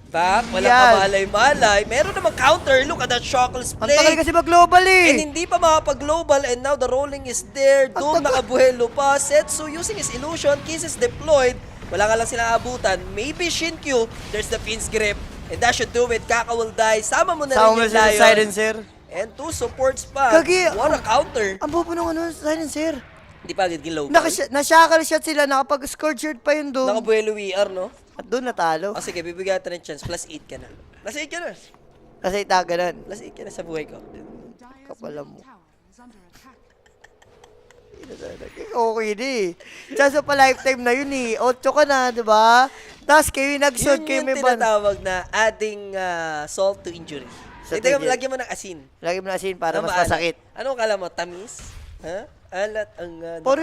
[SPEAKER 2] Back, walang
[SPEAKER 1] Yan.
[SPEAKER 2] kamalay-malay. Meron namang counter. Look at that Shockles
[SPEAKER 1] Ang tagal
[SPEAKER 2] play.
[SPEAKER 1] kasi mag-global eh.
[SPEAKER 2] And hindi pa makapag-global and now the rolling is there.
[SPEAKER 1] Ang
[SPEAKER 2] Doom
[SPEAKER 1] tagal.
[SPEAKER 2] nakabuhelo pa. Setsu using his illusion. Kisses deployed. Wala nga lang silang abutan. Maybe Shinkyu. There's the pin's grip. And that should do it. Kaka will die. Sama mo na
[SPEAKER 1] Sama mo
[SPEAKER 2] rin yung
[SPEAKER 1] sa
[SPEAKER 2] Lion.
[SPEAKER 1] silencer.
[SPEAKER 2] And 2 supports pa.
[SPEAKER 1] Gagi,
[SPEAKER 2] What a counter.
[SPEAKER 1] Ang bobo ng ano, silencer.
[SPEAKER 2] Hindi pa agad global.
[SPEAKER 1] Na-shackle shot sila, nakapag-scored shirt pa yun Doom.
[SPEAKER 2] Nakabuhelo WR, no?
[SPEAKER 1] At doon natalo.
[SPEAKER 2] O sige, bibigyan natin ng chance. Plus 8 ka na. Plus 8 ka na.
[SPEAKER 1] Kasi ita ganun.
[SPEAKER 2] Plus 8 ka na sa buhay ko.
[SPEAKER 1] Kapala mo. Okay na eh. Chance pa lifetime na yun eh. 8 ka na, di ba? Tapos kayo yung nag-shot,
[SPEAKER 2] Yun
[SPEAKER 1] kayo
[SPEAKER 2] yung
[SPEAKER 1] may ban.
[SPEAKER 2] tinatawag na adding salt to injury.
[SPEAKER 1] Salt
[SPEAKER 2] Ito,
[SPEAKER 1] to injury.
[SPEAKER 2] lagyan mo ng asin.
[SPEAKER 1] Lagi mo na asin para
[SPEAKER 2] Na
[SPEAKER 1] mas
[SPEAKER 2] maalat.
[SPEAKER 1] masakit.
[SPEAKER 2] Anong kala mo? Tamis? Ha? Alat ang...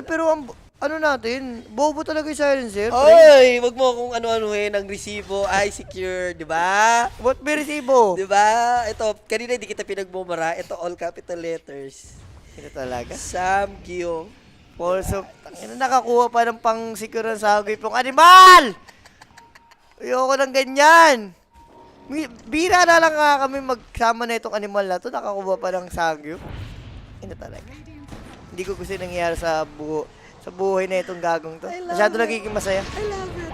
[SPEAKER 1] Pero ang, ano natin, bobo talaga yung silencer.
[SPEAKER 2] Oy! Wag mo akong ano-anuhin ang resibo. Ay, secure. Di ba?
[SPEAKER 1] What may resibo?
[SPEAKER 2] Di ba? Ito, kanina hindi kita pinagmumura. Ito, all capital letters.
[SPEAKER 1] Ito talaga.
[SPEAKER 2] Sam Gyong.
[SPEAKER 1] Also, nakakuha pa ng pang-secure ng sagoy pong animal! Ayoko ng ganyan. Bira na lang nga kami magsama na itong animal na to. Nakakuha pa ng sagyo. Ito talaga. Hindi ko gusto yung nangyayari sa buhay na itong gagong to. Masyado nagiging masaya.
[SPEAKER 2] I love it.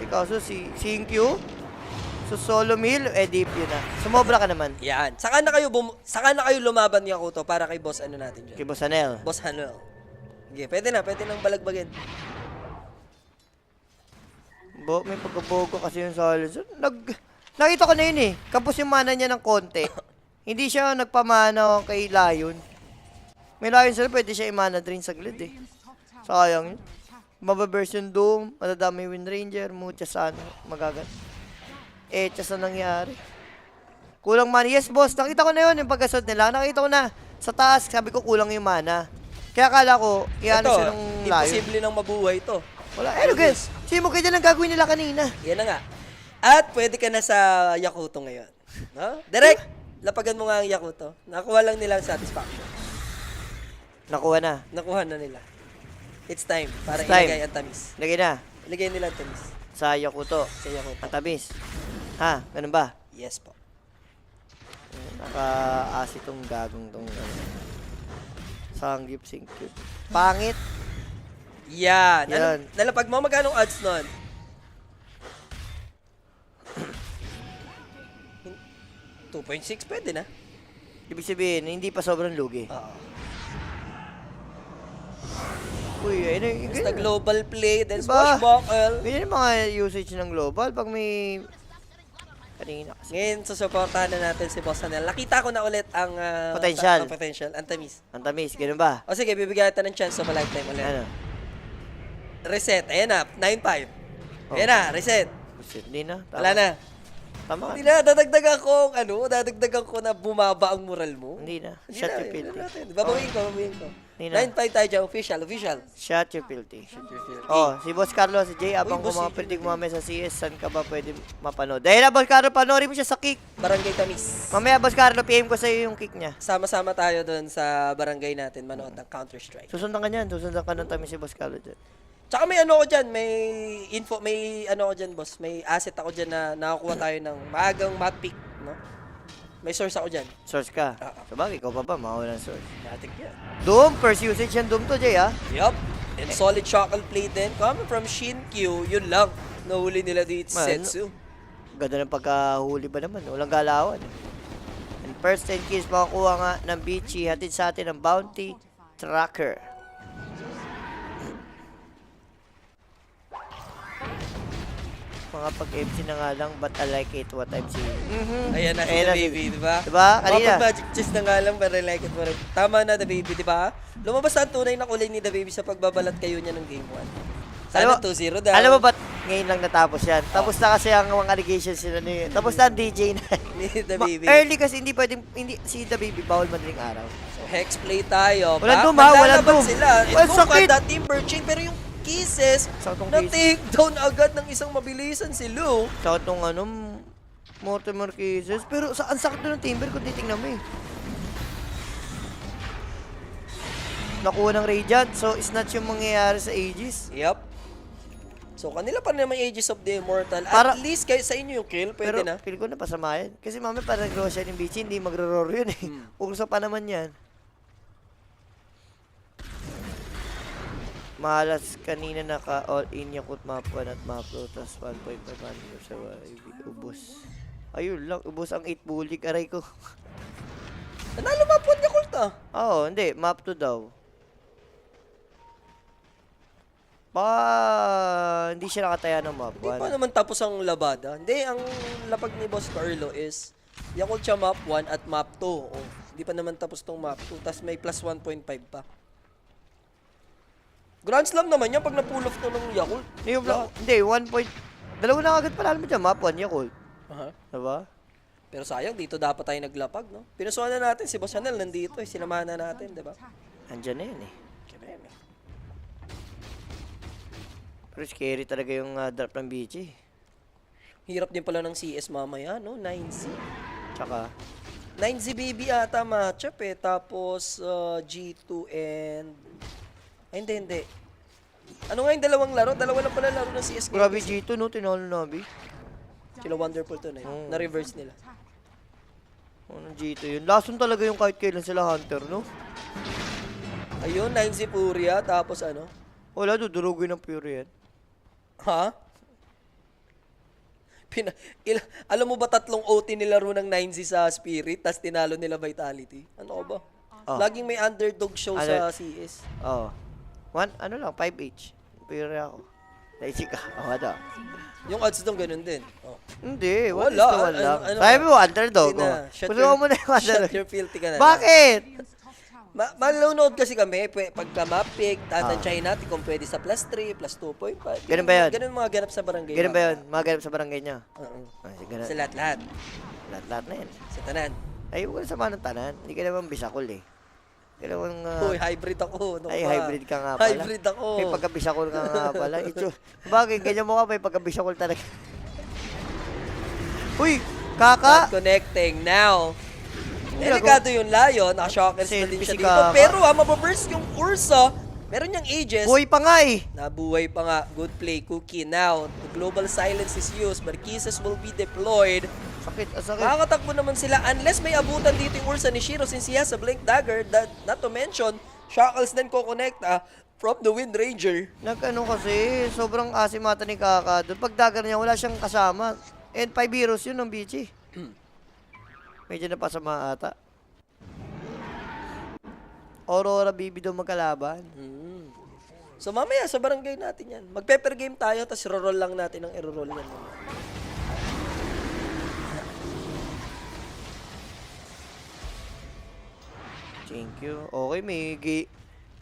[SPEAKER 1] Ikaw, so si Shinkyu, so solo meal, deep yun na. Sumobra ka naman.
[SPEAKER 2] Yan. Saka na kayo lumaban niya ko to para kay boss ano natin dyan.
[SPEAKER 1] Kay Boss Anel.
[SPEAKER 2] Boss Hanuel. Okay, pwede nang balagbagin.
[SPEAKER 1] May pagkabogo kasi yung silencer. Nakita ko na yun eh. Kapos yung mana niya ng konti. Hindi siya nagpamana kay Lion. May Lion sila, pwede siya i-mana drain saglit eh. Sayang yun. Mababurst yung Doom, madadami yung Wind Ranger, mucha sana, magagat. Tiyas na nangyari. Kulang mana. Yes, boss. Nakita ko na yun, yung pagkasod nila. Nakita ko na. Sa taas, sabi ko kulang yung mana. Kaya akala ko, iano siya ng layo.
[SPEAKER 2] Imposible nang mabuhay to.
[SPEAKER 1] Wala. Guys. Sino mo kaya lang gagawin nila kanina?
[SPEAKER 2] Yan na nga. At pwede ka na sa Yakuto ngayon. No? Direct, lapagan mo nga ang Yakuto. Nakuha lang nila ang satisfaction.
[SPEAKER 1] Nakuha na.
[SPEAKER 2] Nakuha na nila. It's time para
[SPEAKER 1] It's time.
[SPEAKER 2] ilagay ang tamis.
[SPEAKER 1] Lagay na.
[SPEAKER 2] Ilagay nila ang tamis
[SPEAKER 1] Sa Yakuto.
[SPEAKER 2] sa Yakuto.
[SPEAKER 1] Ang tamis. Ha? Ganun ba?
[SPEAKER 2] Yes po.
[SPEAKER 1] Naka-asi tong gagong tong sanggip singkip. Pangit.
[SPEAKER 2] Yan.
[SPEAKER 1] Yan.
[SPEAKER 2] Nalapag mo, magkano odds nun? $2.6 pwede na.
[SPEAKER 1] Ibig sabihin, hindi pa sobrang lugi.
[SPEAKER 2] Oo.
[SPEAKER 1] Uy, ano
[SPEAKER 2] Basta global play, then
[SPEAKER 1] Diba?
[SPEAKER 2] swashbuckle.
[SPEAKER 1] Ganyan yung mga usage ng global pag may kanina kasi.
[SPEAKER 2] Ngayon, susuportahan na natin si Boss Anel. Nakita ko na ulit ang
[SPEAKER 1] Potential.
[SPEAKER 2] potential. Ang tamis.
[SPEAKER 1] Ang tamis, ganun ba?
[SPEAKER 2] O sige, bibigyan natin ng chance of a lifetime ulit.
[SPEAKER 1] Ano?
[SPEAKER 2] Reset. Ayan na. 9-5.
[SPEAKER 1] Oh.
[SPEAKER 2] Ayan na. Reset.
[SPEAKER 1] Buset, hindi na. Tama.
[SPEAKER 2] Wala na.
[SPEAKER 1] Tama.
[SPEAKER 2] Hindi na. Dadagdagan ko dadagdagan ko na bumaba ang moral mo.
[SPEAKER 1] Hindi na.
[SPEAKER 2] Hindi
[SPEAKER 1] Shot
[SPEAKER 2] na,
[SPEAKER 1] your
[SPEAKER 2] yun
[SPEAKER 1] filthy.
[SPEAKER 2] na natin. Babawiin ko.
[SPEAKER 1] Hindi na.
[SPEAKER 2] 9-5 tayo dyan. Official.
[SPEAKER 1] Shot your filthy. Oh, si Boss Carlos, si Jay, abang
[SPEAKER 2] Uy,
[SPEAKER 1] kung
[SPEAKER 2] boss,
[SPEAKER 1] mga pwede mamaya sa CS, saan ka ba pwede mapanood? Dahil na, Boss Carlos, panoorin mo siya sa kick.
[SPEAKER 2] Barangay Tamis.
[SPEAKER 1] Mamaya, Boss Carlos, PM ko sa'yo yung kick niya.
[SPEAKER 2] Sama-sama tayo doon sa barangay natin manood ng Counter-Strike.
[SPEAKER 1] Susundan ka niyan. Susundan ka ng tamis si Boss Carlos dyan.
[SPEAKER 2] Tsaka may ano ko dyan, may ano ko dyan, boss. May asset ako dyan na nakakuha tayo ng maagang map pick, no? May source ako dyan.
[SPEAKER 1] Source ka.
[SPEAKER 2] Oo.
[SPEAKER 1] Sabagay, ikaw pa ba? Mawalan source.
[SPEAKER 2] Natik yan.
[SPEAKER 1] Doom, first usage yan Doom to, Jay, ha?
[SPEAKER 2] Yup. And solid shackle play din. Coming from Shinkyu, yun lang. Nahuli nila dito
[SPEAKER 1] Man,
[SPEAKER 2] Setsu.
[SPEAKER 1] Ganda ng pagkahuli ba naman? Walang galawan. And first 10 kills makakuha nga ng Beachy. Hatid sa atin ng Bounty Tracker. Mga pag-MC na nga lang, but I like it what I'm seeing.
[SPEAKER 2] Ayan na si
[SPEAKER 1] Ayan
[SPEAKER 2] The
[SPEAKER 1] na si-
[SPEAKER 2] Baby, di ba?
[SPEAKER 1] Diba? Kanina.
[SPEAKER 2] Mga magic chess na nga lang, pero I like it mo rin. Tama na, The Baby, di ba? Lumabas na ang tunay na kulay ni The Baby sa pagbabalat kayo niya ng Game 1. Sana 2-0 daw.
[SPEAKER 1] Alam mo ba't ngayon lang natapos yan? Tapos na kasi ang mga allegations sila ni... Tapos na ang DJ na.
[SPEAKER 2] Ni The Baby.
[SPEAKER 1] Early kasi hindi pwedeng... Hindi, si The Baby, bawal madaling araw.
[SPEAKER 2] So, hex play tayo.
[SPEAKER 1] Walang doom, ha? Walang
[SPEAKER 2] Maglalaban
[SPEAKER 1] doom.
[SPEAKER 2] sila.
[SPEAKER 1] Walang
[SPEAKER 2] Ito
[SPEAKER 1] sakit.
[SPEAKER 2] ka, Timber Chain, pero yung kisses,
[SPEAKER 1] Sakitong
[SPEAKER 2] na
[SPEAKER 1] kisses.
[SPEAKER 2] take down agad ng isang mabilisan si Lou.
[SPEAKER 1] Sa itong ano, Mortimer cases. Pero ang sakit doon ng Timber kung titignan mo eh. Nakuha ng Radiant, so snatch yung mangyayari sa Aegis.
[SPEAKER 2] Yup. So, kanila pa naman Aegis of the Immortal.
[SPEAKER 1] Para-
[SPEAKER 2] At least kayo sa inyo yung kill, pwede
[SPEAKER 1] Pero
[SPEAKER 2] na.
[SPEAKER 1] feel ko na pasama yan. Kasi mami parang nag-roll siya ng Beachy, hindi magro-roar yun eh. Urusa pa naman yan. Malas kanina naka all in Yakut map 1 at map 2 tas 1.5 sa ubos. Ayun lang, ubos ang 8 bully aray ko.
[SPEAKER 2] Nanalo mapon niya, Kulta.
[SPEAKER 1] Oo, hindi, map 2 daw. Hindi siya nakataya ng map
[SPEAKER 2] Hindi pa
[SPEAKER 1] 1.
[SPEAKER 2] naman tapos ang labada. Hindi, ang lapag ni Boss Carlo is Yakult siya map 1 at map 2. Oh, hindi pa naman tapos tong map 2. Tapos may plus 1.5 pa. Grand Slam naman yan pag na-pull off to ng Yakult.
[SPEAKER 1] Hindi, 1 point. Dalawa na agad pala mo dyan, map 1 Yakult.
[SPEAKER 2] Aha.
[SPEAKER 1] Diba?
[SPEAKER 2] Pero sayang, dito dapat tayo naglapag, no? Pinusuan na natin, si Boss Anel nandito eh. Sinamahan na natin, di ba?
[SPEAKER 1] Andyan na yun eh.
[SPEAKER 2] Kineme.
[SPEAKER 1] Pero scary talaga yung drop ng BG.
[SPEAKER 2] Hirap din pala ng CS mamaya, no? 9Z.
[SPEAKER 1] Tsaka,
[SPEAKER 2] 9Z baby ata matchup eh. Tapos G2 and... Ay, hindi. Ano nga yung dalawang laro? Dalawa lang pala laro ng CS.
[SPEAKER 1] grabe G2 no, tinalo na Abi.
[SPEAKER 2] Sila wonderful to na yun.
[SPEAKER 1] Oo.
[SPEAKER 2] Na-reverse nila.
[SPEAKER 1] Ano G2 yun? Lason talaga yung kahit kailan sila Hunter, no?
[SPEAKER 2] Ayun, 9Z Furia. Tapos ano?
[SPEAKER 1] Wala, dudurugin ng Fury yan.
[SPEAKER 2] Ha? Alam mo ba tatlong OT nilaro ng 9Z sa Spirit, tas tinalo nila Vitality? Ano ba?
[SPEAKER 1] Oh.
[SPEAKER 2] Laging may underdog show sa CS.
[SPEAKER 1] Oo. Ano lang, 5H. Fury ako. Naisip ka. Ano?
[SPEAKER 2] Yung odds doon ganun din. Oh.
[SPEAKER 1] Hindi,
[SPEAKER 2] Wala.
[SPEAKER 1] wala. Wala.
[SPEAKER 2] Ano
[SPEAKER 1] Sabi mo, underdog.
[SPEAKER 2] Sige na,
[SPEAKER 1] Oh.
[SPEAKER 2] shut
[SPEAKER 1] Gusto
[SPEAKER 2] your-
[SPEAKER 1] mo muna yung underdog.
[SPEAKER 2] Shut your filthy ka na.
[SPEAKER 1] Bakit?
[SPEAKER 2] Malunod kasi kami, pagka map pick, tatansyahin natin kung pwede sa plus 3, plus 2.5.
[SPEAKER 1] Ganun ba yun?
[SPEAKER 2] Ganun mga ganap sa barangay.
[SPEAKER 1] Ganun ba yun? Mga ganap sa barangay niya?
[SPEAKER 2] Oo.
[SPEAKER 1] Ah, sige, ganun.
[SPEAKER 2] Sa lahat-lahat.
[SPEAKER 1] Lahat na yan.
[SPEAKER 2] Sa tanan.
[SPEAKER 1] Ay, huwag ka sama ng tanan. Hindi ka naman bisakol eh. Hindi ka naman...
[SPEAKER 2] Uy, hybrid ako. Ano
[SPEAKER 1] ay,
[SPEAKER 2] ba?
[SPEAKER 1] hybrid ka nga pala.
[SPEAKER 2] Hybrid ako.
[SPEAKER 1] May pagkabisakol ka nga pala. Bagay, ganyan mo ka, may pagkabisakol talaga. Uy, kaka!
[SPEAKER 2] Not connecting now.
[SPEAKER 1] Hindi
[SPEAKER 2] Delikado yung Lion. Naka-shockers na din
[SPEAKER 1] Selfie
[SPEAKER 2] siya
[SPEAKER 1] si
[SPEAKER 2] dito.
[SPEAKER 1] Kaka.
[SPEAKER 2] Pero mababurst yung Ursa. Meron niyang ages.
[SPEAKER 1] Buhay pa nga eh.
[SPEAKER 2] Nabuhay pa nga. Good play, Cookie. Now, the global silence is used. Marquises will be deployed.
[SPEAKER 1] Sakit, sakit.
[SPEAKER 2] Makakatakbo naman sila unless may abutan dito yung Ursa ni Shiro since he has a Blink Dagger. Not to mention, Shackles din ko-connecta from the Wind Ranger.
[SPEAKER 1] Nag-ano kasi, sobrang asim ata ni Kaka. Doon pag dagger niya, wala siyang kasama. And 5 heroes yun ng Bichi. Medyo napasama ata. Aurora Bibi daw magkalaban.
[SPEAKER 2] So mamaya sa barangay natin yan. Mag-pepper game tayo, tapos roll lang natin ang i-roll yan.
[SPEAKER 1] Thank you. Okay,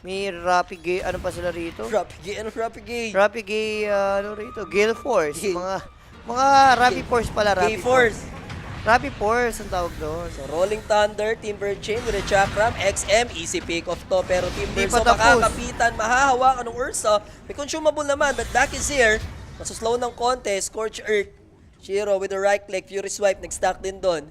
[SPEAKER 1] may Rapid Gay, ano pa sila rito?
[SPEAKER 2] Rapid gay, ano rapid gay?
[SPEAKER 1] Rapid Gay, ano rito? Gale Force.
[SPEAKER 2] Gay.
[SPEAKER 1] Mga Rapid Force pala,
[SPEAKER 2] Gay
[SPEAKER 1] Rapid
[SPEAKER 2] Force.
[SPEAKER 1] Rapid Force ang tawag doon.
[SPEAKER 2] So Rolling Thunder, Timber Chain with a Chakram, XM, easy pick off to. Pero Timber
[SPEAKER 1] Di pa
[SPEAKER 2] so
[SPEAKER 1] tapos.
[SPEAKER 2] makakapitan, mahahawakan ng Ursa. May consumable naman, but back is here. Masuslow ng konti, Scorch Earth. Shiro with the right click, Fury Swipe, nag-stack din doon.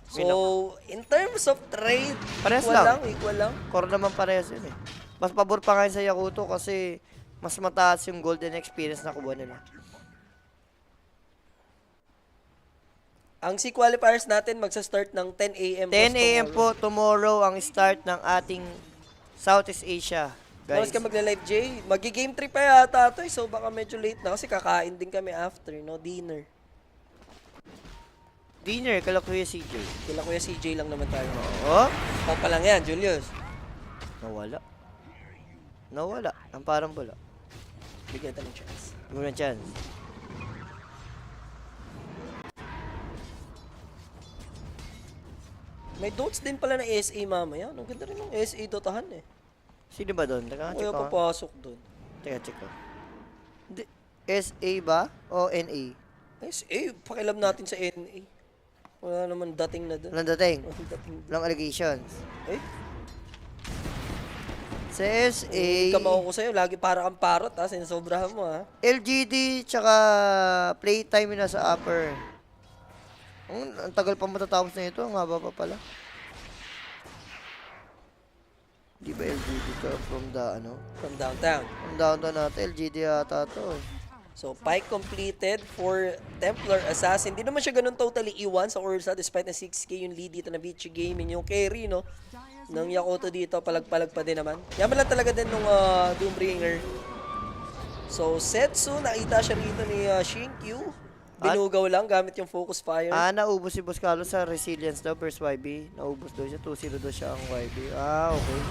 [SPEAKER 2] So, in terms of trade,
[SPEAKER 1] Parehas
[SPEAKER 2] equal lang.
[SPEAKER 1] Core naman parehas yun eh. Mas pabor pa nga yun sa Yakuto kasi mas mataas yung golden experience na kuha nila.
[SPEAKER 2] Ang C qualifiers natin magsa-start ng 10 a.m.
[SPEAKER 1] 10 a.m. po tomorrow ang start ng ating Southeast Asia.
[SPEAKER 2] Guys,
[SPEAKER 1] Guys,
[SPEAKER 2] ka magla-live, Jay. Magi-game 3 pa yata ito, so baka medyo late na kasi kakain din kami after, no? Dinner.
[SPEAKER 1] dinner, kala Kuya CJ.
[SPEAKER 2] Kila Kuya CJ lang naman tayo.
[SPEAKER 1] Oh,
[SPEAKER 2] Pang pa lang yan, Julius.
[SPEAKER 1] nawala. Nawala. Ang parang bala.
[SPEAKER 2] Bigyan tayo ng chance.
[SPEAKER 1] Muna chance.
[SPEAKER 2] May dots din pala na SA mamaya. Ang ganda rin ng SA dotahan eh.
[SPEAKER 1] Sino ba doon? Teka, check
[SPEAKER 2] Kaya
[SPEAKER 1] ko.
[SPEAKER 2] papasok doon.
[SPEAKER 1] Teka, check ko. SA ba? O NA?
[SPEAKER 2] SA, pakialam natin sa NA. Wala naman dating na doon.
[SPEAKER 1] Walang dating.
[SPEAKER 2] Walang dating.
[SPEAKER 1] Walang allegations.
[SPEAKER 2] Eh,
[SPEAKER 1] Sa SA,
[SPEAKER 2] kamaw ko sa'yo. Lagi para kang parot ha. Sinasobrahan mo ha.
[SPEAKER 1] LGD, tsaka playtime na sa upper. Ang tagal pa matatapos na ito. Ang haba pa pala. Di ba LGD to from the ano?
[SPEAKER 2] From downtown.
[SPEAKER 1] From downtown natin, LGD yata to.
[SPEAKER 2] So, Pike completed for Templar Assassin. Hindi naman siya ganun totally iwan sa Ursa despite na 6k yung lead dito na Vici Gaming. Yung carry, no? Ng Yakuto dito, palag-palag pa din naman. Yaman lang talaga din nung Doombringer. So, Setsu, nakita siya rito ni Shinkyu. Binugaw lang gamit yung Focus Fire.
[SPEAKER 1] Naubos si Boss Carlos sa Resilience daw versus YB. Naubos daw siya. 2-0 daw siya ang YB. Okay.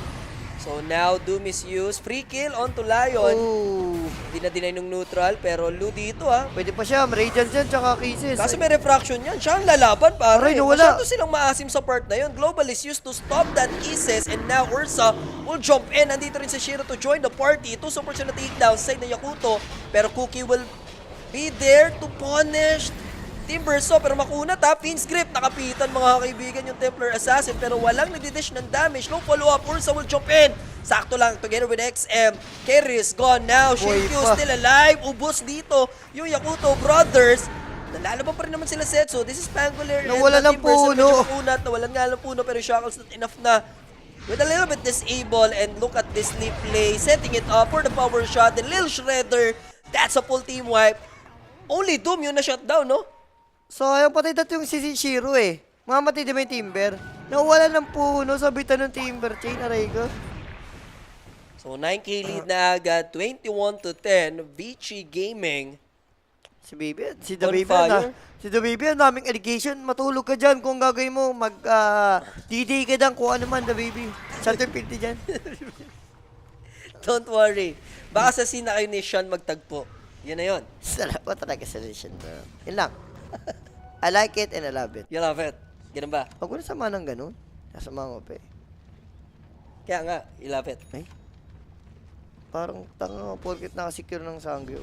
[SPEAKER 2] So, now Doom is used. Free kill onto Lion.
[SPEAKER 1] Oh.
[SPEAKER 2] Hindi na dinay nung neutral, pero Lu dito
[SPEAKER 1] Pwede pa siya. Radiance yan, tsaka Kisses.
[SPEAKER 2] Kasi may refraction yan. Siya ang lalaban, pare.
[SPEAKER 1] Aray, nawala.
[SPEAKER 2] Masyado silang maasim sa part na yun. Global is used to stop that Kisses and now Ursa will jump in. Nandito rin si Shiro to join the party. Two support siya na takedown side ng Yakuto. Pero Cookie will be there to punish Timberso. Pero makunat ha. Fiend's Grip. Nakapitan mga kaibigan yung Templar Assassin. Pero walang nagdidish ng damage. No follow-up. Ursa will jump in. Sakto lang together with XM. Kerry is gone now. Shinkyu
[SPEAKER 1] pa.
[SPEAKER 2] still alive. Ubos dito yung Yakuto Brothers. Nalalaban pa rin naman sila Setsu. This is Pangolier.
[SPEAKER 1] Nawalan ng puno.
[SPEAKER 2] Nawalan nga ng puno pero Shackles not enough na. With a little bit disable and look at this sleep play. Setting it up for the power shot. The Lil Shredder. That's a full team wipe. Only Doom yun na shutdown, no?
[SPEAKER 1] So, yung patay dati yung si Shiro eh. Mamatay din ba yung Timber? Nawala ng puno sa bitan ng Timber chain. Aray ko.
[SPEAKER 2] So 9k lead na agad. 21-10. Vici Gaming.
[SPEAKER 1] Si Baby, si
[SPEAKER 2] On
[SPEAKER 1] The Baby,
[SPEAKER 2] fire.
[SPEAKER 1] si The Baby, ang daming allegation. Matulog ka dyan kung gagawin mo. DD ka dyan kung ano man, The Baby. Shelter 50 dyan.
[SPEAKER 2] Don't worry. Baka sa scene na kayo ni Sean magtagpo. Yun na yun.
[SPEAKER 1] Salamat talaga sa solution, bro. Yun lang. I like it and I love it.
[SPEAKER 2] You love it. Ganun ba?
[SPEAKER 1] Huwag ko na sama ng ganun. Nasama ko pa eh.
[SPEAKER 2] Kaya nga, you love it.
[SPEAKER 1] Ay. Parang tanga porkit nakasecure ng Sangyo.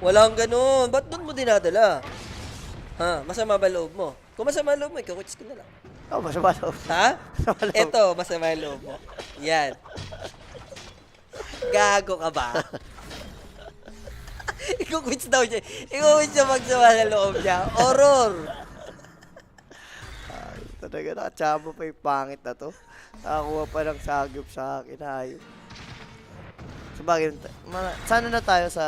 [SPEAKER 2] Walang ganun. Ba't doon mo dinadala? Ha? Masama ba loob mo? Kung masama loob mo, ikaw-quits ko na lang.
[SPEAKER 1] Oh, masama loob.
[SPEAKER 2] Ha?
[SPEAKER 1] Masama loob.
[SPEAKER 2] Ito, masama loob mo. Yan. Gago ka ba? Ikaw-quits daw siya. Ikaw-quits siya magsama sa loob niya. Horror!
[SPEAKER 1] Talaga, nakachamba pa yung pangit na to. Nakakuha pa ng sagyop sa akin, ayun. Sabagay, sana na tayo sa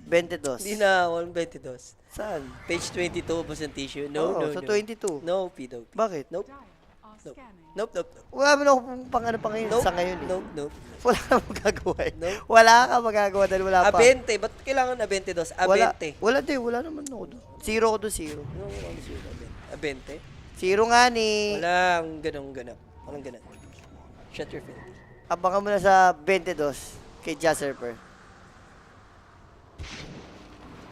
[SPEAKER 1] 22.
[SPEAKER 2] Hindi na, 122.
[SPEAKER 1] Saan?
[SPEAKER 2] Page 22, ubos ng tissue. No,
[SPEAKER 1] Oo,
[SPEAKER 2] no,
[SPEAKER 1] sa
[SPEAKER 2] no.
[SPEAKER 1] 22.
[SPEAKER 2] No, Pido.
[SPEAKER 1] Bakit?
[SPEAKER 2] Nope. Nope. Nope, nope, nope.
[SPEAKER 1] Wala mo na akong pang ano pa ngayon
[SPEAKER 2] Nope.
[SPEAKER 1] sa ngayon eh.
[SPEAKER 2] Nope, nope.
[SPEAKER 1] Wala ka magagawa eh.
[SPEAKER 2] Nope.
[SPEAKER 1] Wala ka magagawa dahil wala pa.
[SPEAKER 2] A20. Ba't kailangan A22?
[SPEAKER 1] Wala,
[SPEAKER 2] A20.
[SPEAKER 1] wala din, wala naman ako doon. Zero ko doon, zero.
[SPEAKER 2] No, A20?
[SPEAKER 1] Zero nga ni.
[SPEAKER 2] Walang ganun. Walang ganun. Shut your face.
[SPEAKER 1] Abangan mo na sa 22 kay Jasperper.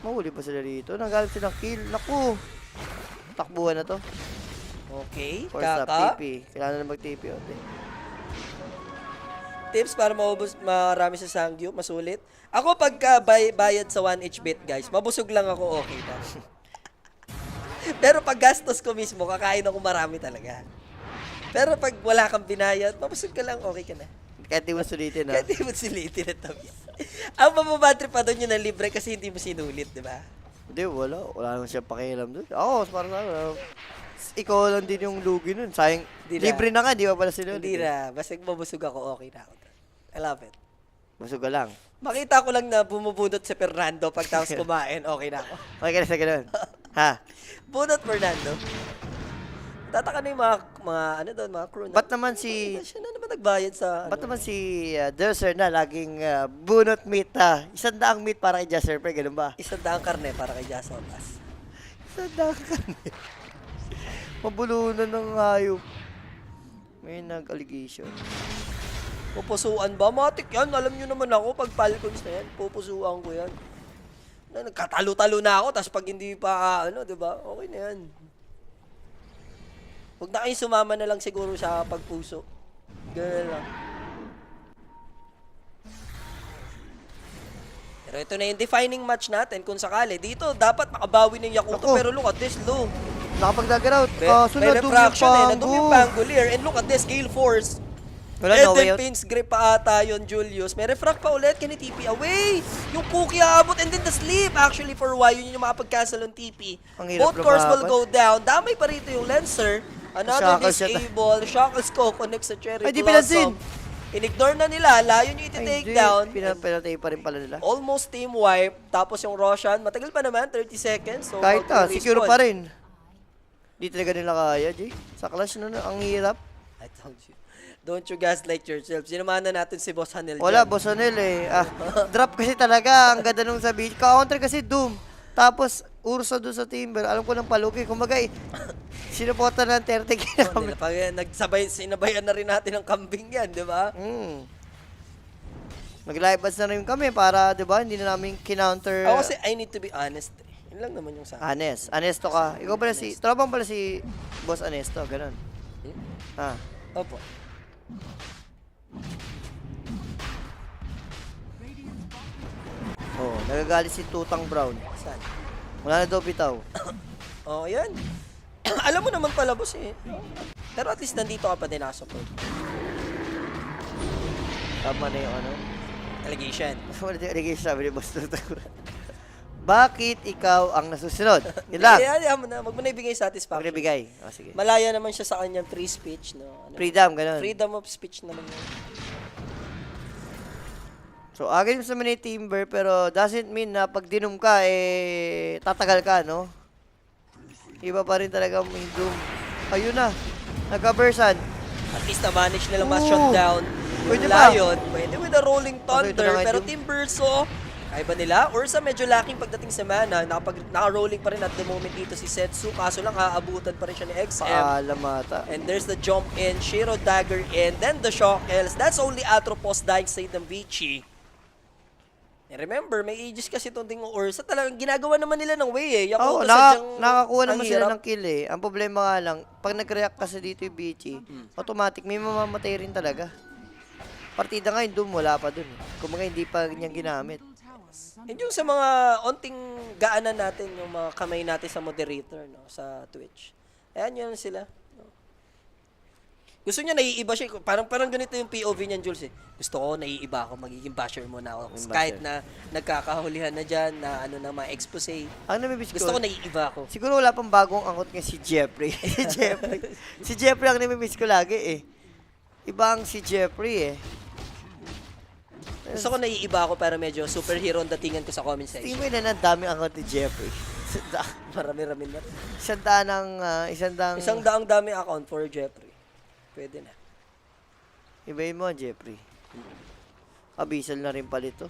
[SPEAKER 1] Mahuli pa sila dito. Nagalit silang kill. Naku. Takbuhan na to.
[SPEAKER 2] Okay,
[SPEAKER 1] Force up,
[SPEAKER 2] kaka.
[SPEAKER 1] TP. Kailangan na mag-TP. Okay.
[SPEAKER 2] Tips para maubos marami sa Sanggyu, masulit. Ako pagka bayad sa 1H bet, guys, mabusog lang ako, okay na. Pero pag gastos ko mismo, kakain ako marami talaga. Pero pag wala kang binayad, mabusog ka lang, okay ka na.
[SPEAKER 1] Kahit di mo sulitin
[SPEAKER 2] Kaya
[SPEAKER 1] ha.
[SPEAKER 2] di mo silitin na tabi. Ang mababatri pa doon yun ng libre kasi hindi mo sinulit, di ba?
[SPEAKER 1] Hindi, wala. Wala naman siya pakialam doon. Ako, parang ikaw lang din yung lugi nun. Sayang,
[SPEAKER 2] Hindi na.
[SPEAKER 1] libre na nga, di ba pala sila?
[SPEAKER 2] Hindi na. Basta mabusog ako, okay na ako. I love it.
[SPEAKER 1] Busog ka lang.
[SPEAKER 2] Makita ko lang na bumubunot si Fernando pagtapos kumain, okay na ako.
[SPEAKER 1] Okay ka na sa ganun. Ha?
[SPEAKER 2] Bunot Fernando. Tataka na yung mga mga crew na.
[SPEAKER 1] Ba't naman si...
[SPEAKER 2] Siya na naman nagbayad sa,
[SPEAKER 1] Ba't naman si Derser na laging bunot meat ha? 100 meat para kay Jasperper, ganun ba?
[SPEAKER 2] 100 karne para kay Jasotas.
[SPEAKER 1] 100 ka Mabulunan ng hayop. May nag-allegation.
[SPEAKER 2] Pupusuan ba? Matik yan. Alam nyo naman ako, pag Falcons na yan, pupusuan ko yan. Nagkatalo-talo na ako, tapos pag hindi pa, di ba? Okay na yan. Huwag na kayo sumama na lang siguro sa pagpuso. Ganun lang. Pero ito na yung defining match natin kung sakali. Dito, dapat makabawi ng Yakuto,
[SPEAKER 1] Ako.
[SPEAKER 2] pero look at this, low.
[SPEAKER 1] Nakapag-dagger out.
[SPEAKER 2] May
[SPEAKER 1] Sunod,
[SPEAKER 2] refraction eh. Nadumi yung
[SPEAKER 1] Panggo.
[SPEAKER 2] Pangolier. And look at this, Gale Force.
[SPEAKER 1] Wala,
[SPEAKER 2] And
[SPEAKER 1] no way
[SPEAKER 2] then
[SPEAKER 1] out.
[SPEAKER 2] Pins grip pa ata yun, Julius. May refract pa ulit, can TP away. Yung Cookie abot and then the sleep actually for a while. Yun yung makapag-cancel ng TP.
[SPEAKER 1] Ang hirap
[SPEAKER 2] Both cores will
[SPEAKER 1] lumaban.
[SPEAKER 2] go down. Damay pa rito yung Lancer. Another
[SPEAKER 1] Shackles siya.
[SPEAKER 2] disable. Shackles ko connect sa Cherry
[SPEAKER 1] Ay, di
[SPEAKER 2] Blossom.
[SPEAKER 1] pinansin.
[SPEAKER 2] In-ignore na nila. Layo nyo
[SPEAKER 1] Ay,
[SPEAKER 2] iti-take
[SPEAKER 1] hindi.
[SPEAKER 2] down.
[SPEAKER 1] Pinatay pa rin pala nila.
[SPEAKER 2] Almost team wipe. Tapos yung Roshan, matagal pa naman, 30 seconds. So,
[SPEAKER 1] Kahit
[SPEAKER 2] mag-respawn.
[SPEAKER 1] secure pa rin. Di talaga nila kaya, Jay. Sa clash na ang hirap.
[SPEAKER 2] I told you. Don't you gaslight yourself. Sinamahan na natin si Boss Hanel
[SPEAKER 1] Wala,
[SPEAKER 2] dyan.
[SPEAKER 1] Boss Anel eh. Drop kasi talaga. Ang ganda nung sabi. Counter kasi Doom. Tapos, Ursa doon sa Timber. Alam ko ng palugi. Kumbaga eh, sinuporta ng 30 kami.
[SPEAKER 2] Pag sinabayan na rin natin ang kambing yan, di ba?
[SPEAKER 1] Mag-live ads na rin kami para, di ba, hindi na namin kinounter.
[SPEAKER 2] Ako kasi, I need to be honest. Yun lang naman yung sa akin.
[SPEAKER 1] Honest. Honesto ka. Ikaw pala tropang pala si Boss Honesto. Ganun. Ha.
[SPEAKER 2] Opo.
[SPEAKER 1] Oo, nagagalit si Tutang Brown.
[SPEAKER 2] Saan?
[SPEAKER 1] Wala na daw bitaw.
[SPEAKER 2] Oh, yan. Alam mo naman pala, boss eh. Pero at least nandito ka pa din nakasupport.
[SPEAKER 1] Tama na yung ano.
[SPEAKER 2] Allegation.
[SPEAKER 1] Wala din allegation sabi ni Boss Tutang Brown. Bakit ikaw ang nasusunod? Yun lang.
[SPEAKER 2] Yan mo na. Huwag mo na ibigay satisfaction.
[SPEAKER 1] Pagbibigay. O, sige.
[SPEAKER 2] Malaya naman siya sa kanyang free speech. No?
[SPEAKER 1] Freedom, ganun.
[SPEAKER 2] Freedom of speech naman yun.
[SPEAKER 1] So, agad sa mini Timber, pero doesn't mean na pag dinom ka, eh, tatagal ka, no? Iba pa rin talaga yung Doom. Ayun na. Nagka-bursan.
[SPEAKER 2] At least na-manage nilang
[SPEAKER 1] Oo.
[SPEAKER 2] ma-shutdown.
[SPEAKER 1] Pwede ba?
[SPEAKER 2] Lion, pwede with a rolling
[SPEAKER 1] Okay, ito
[SPEAKER 2] thunder.
[SPEAKER 1] na nga
[SPEAKER 2] Pero
[SPEAKER 1] yung-
[SPEAKER 2] Team Verso, kaya ba nila? Ursa medyo lacking pagdating sa mana. Naka-rolling pa rin at the moment dito si Setsu. Kaso lang, aabutan pa rin siya ni XM.
[SPEAKER 1] Paalam ata.
[SPEAKER 2] And there's the jump in, Shiro dagger in, then the shock else. That's only Atropos dying sa ng Vici. And remember, may aegis kasi itong ding Ursa. Talagang ginagawa naman nila ng way eh.
[SPEAKER 1] Oo,
[SPEAKER 2] Yakuto sadyang
[SPEAKER 1] nakakuha
[SPEAKER 2] ang
[SPEAKER 1] naman sila
[SPEAKER 2] hirap.
[SPEAKER 1] ng kill eh. Ang problema nga lang, pag nag-react kasi dito yung Bichi, automatic may mamamatay rin talaga. Partida nga yung Doom, wala pa dun eh. Kung mga hindi pa niya ginamit.
[SPEAKER 2] And yung sa mga onting gaanan natin, yung mga kamay natin sa moderator, no, sa Twitch. Ayan, yun sila. No. Gusto niya naiiba siya. Parang ganito yung POV niyan, Jules. Eh. Gusto ko, naiiba ako. Magiging basher muna ako.
[SPEAKER 1] Maging
[SPEAKER 2] Kahit
[SPEAKER 1] basher.
[SPEAKER 2] na nagkakahulihan na dyan, na ano na mga expose.
[SPEAKER 1] Ang namimiss
[SPEAKER 2] Gusto ko
[SPEAKER 1] ko,
[SPEAKER 2] naiiba ako.
[SPEAKER 1] siguro wala pang bagong angot nga si Jeffrey. Si Jeffrey ang namimiss ko lagi eh. Ibang si Jeffrey eh.
[SPEAKER 2] Gusto ko naiiba ako pero medyo superhero ang datingan ko sa comment section.
[SPEAKER 1] Tingin mo na ang daming angot ni Jeffrey.
[SPEAKER 2] Marami-rami na.
[SPEAKER 1] Isang
[SPEAKER 2] Isang dami account for Jeffrey. Pwede na.
[SPEAKER 1] Ibayin mo, Jeffrey. Abyssal na rin pala ito.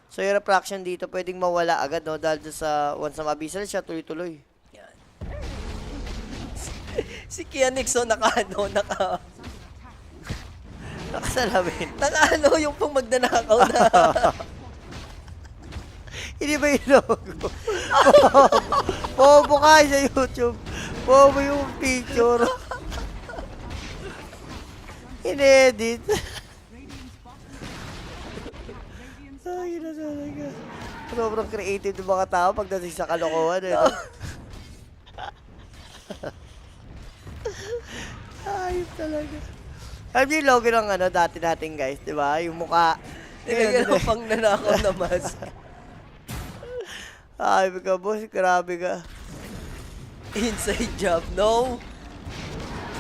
[SPEAKER 1] So, yung refraction dito, pwedeng mawala agad, no? Dahil dun sa, once na abyssal siya, tuloy-tuloy.
[SPEAKER 2] Yan. Si Kian Nixon naka
[SPEAKER 1] Nakasalamin.
[SPEAKER 2] yung pong magnanakaw na.
[SPEAKER 1] Hindi ba yung logo? Bobo ka sa YouTube. Bobo yung picture. In-edit. Ay, na talaga. Sobrang creative ng mga tao pagdating sa kalokohan. Eh. Ayos talaga. Alam niyo yung logo ng dati natin guys, di ba? Yung mukha.
[SPEAKER 2] Nilagyan ng pang nanakaw na mask.
[SPEAKER 1] Ay, ka boss, grabe ka.
[SPEAKER 2] Inside job, no?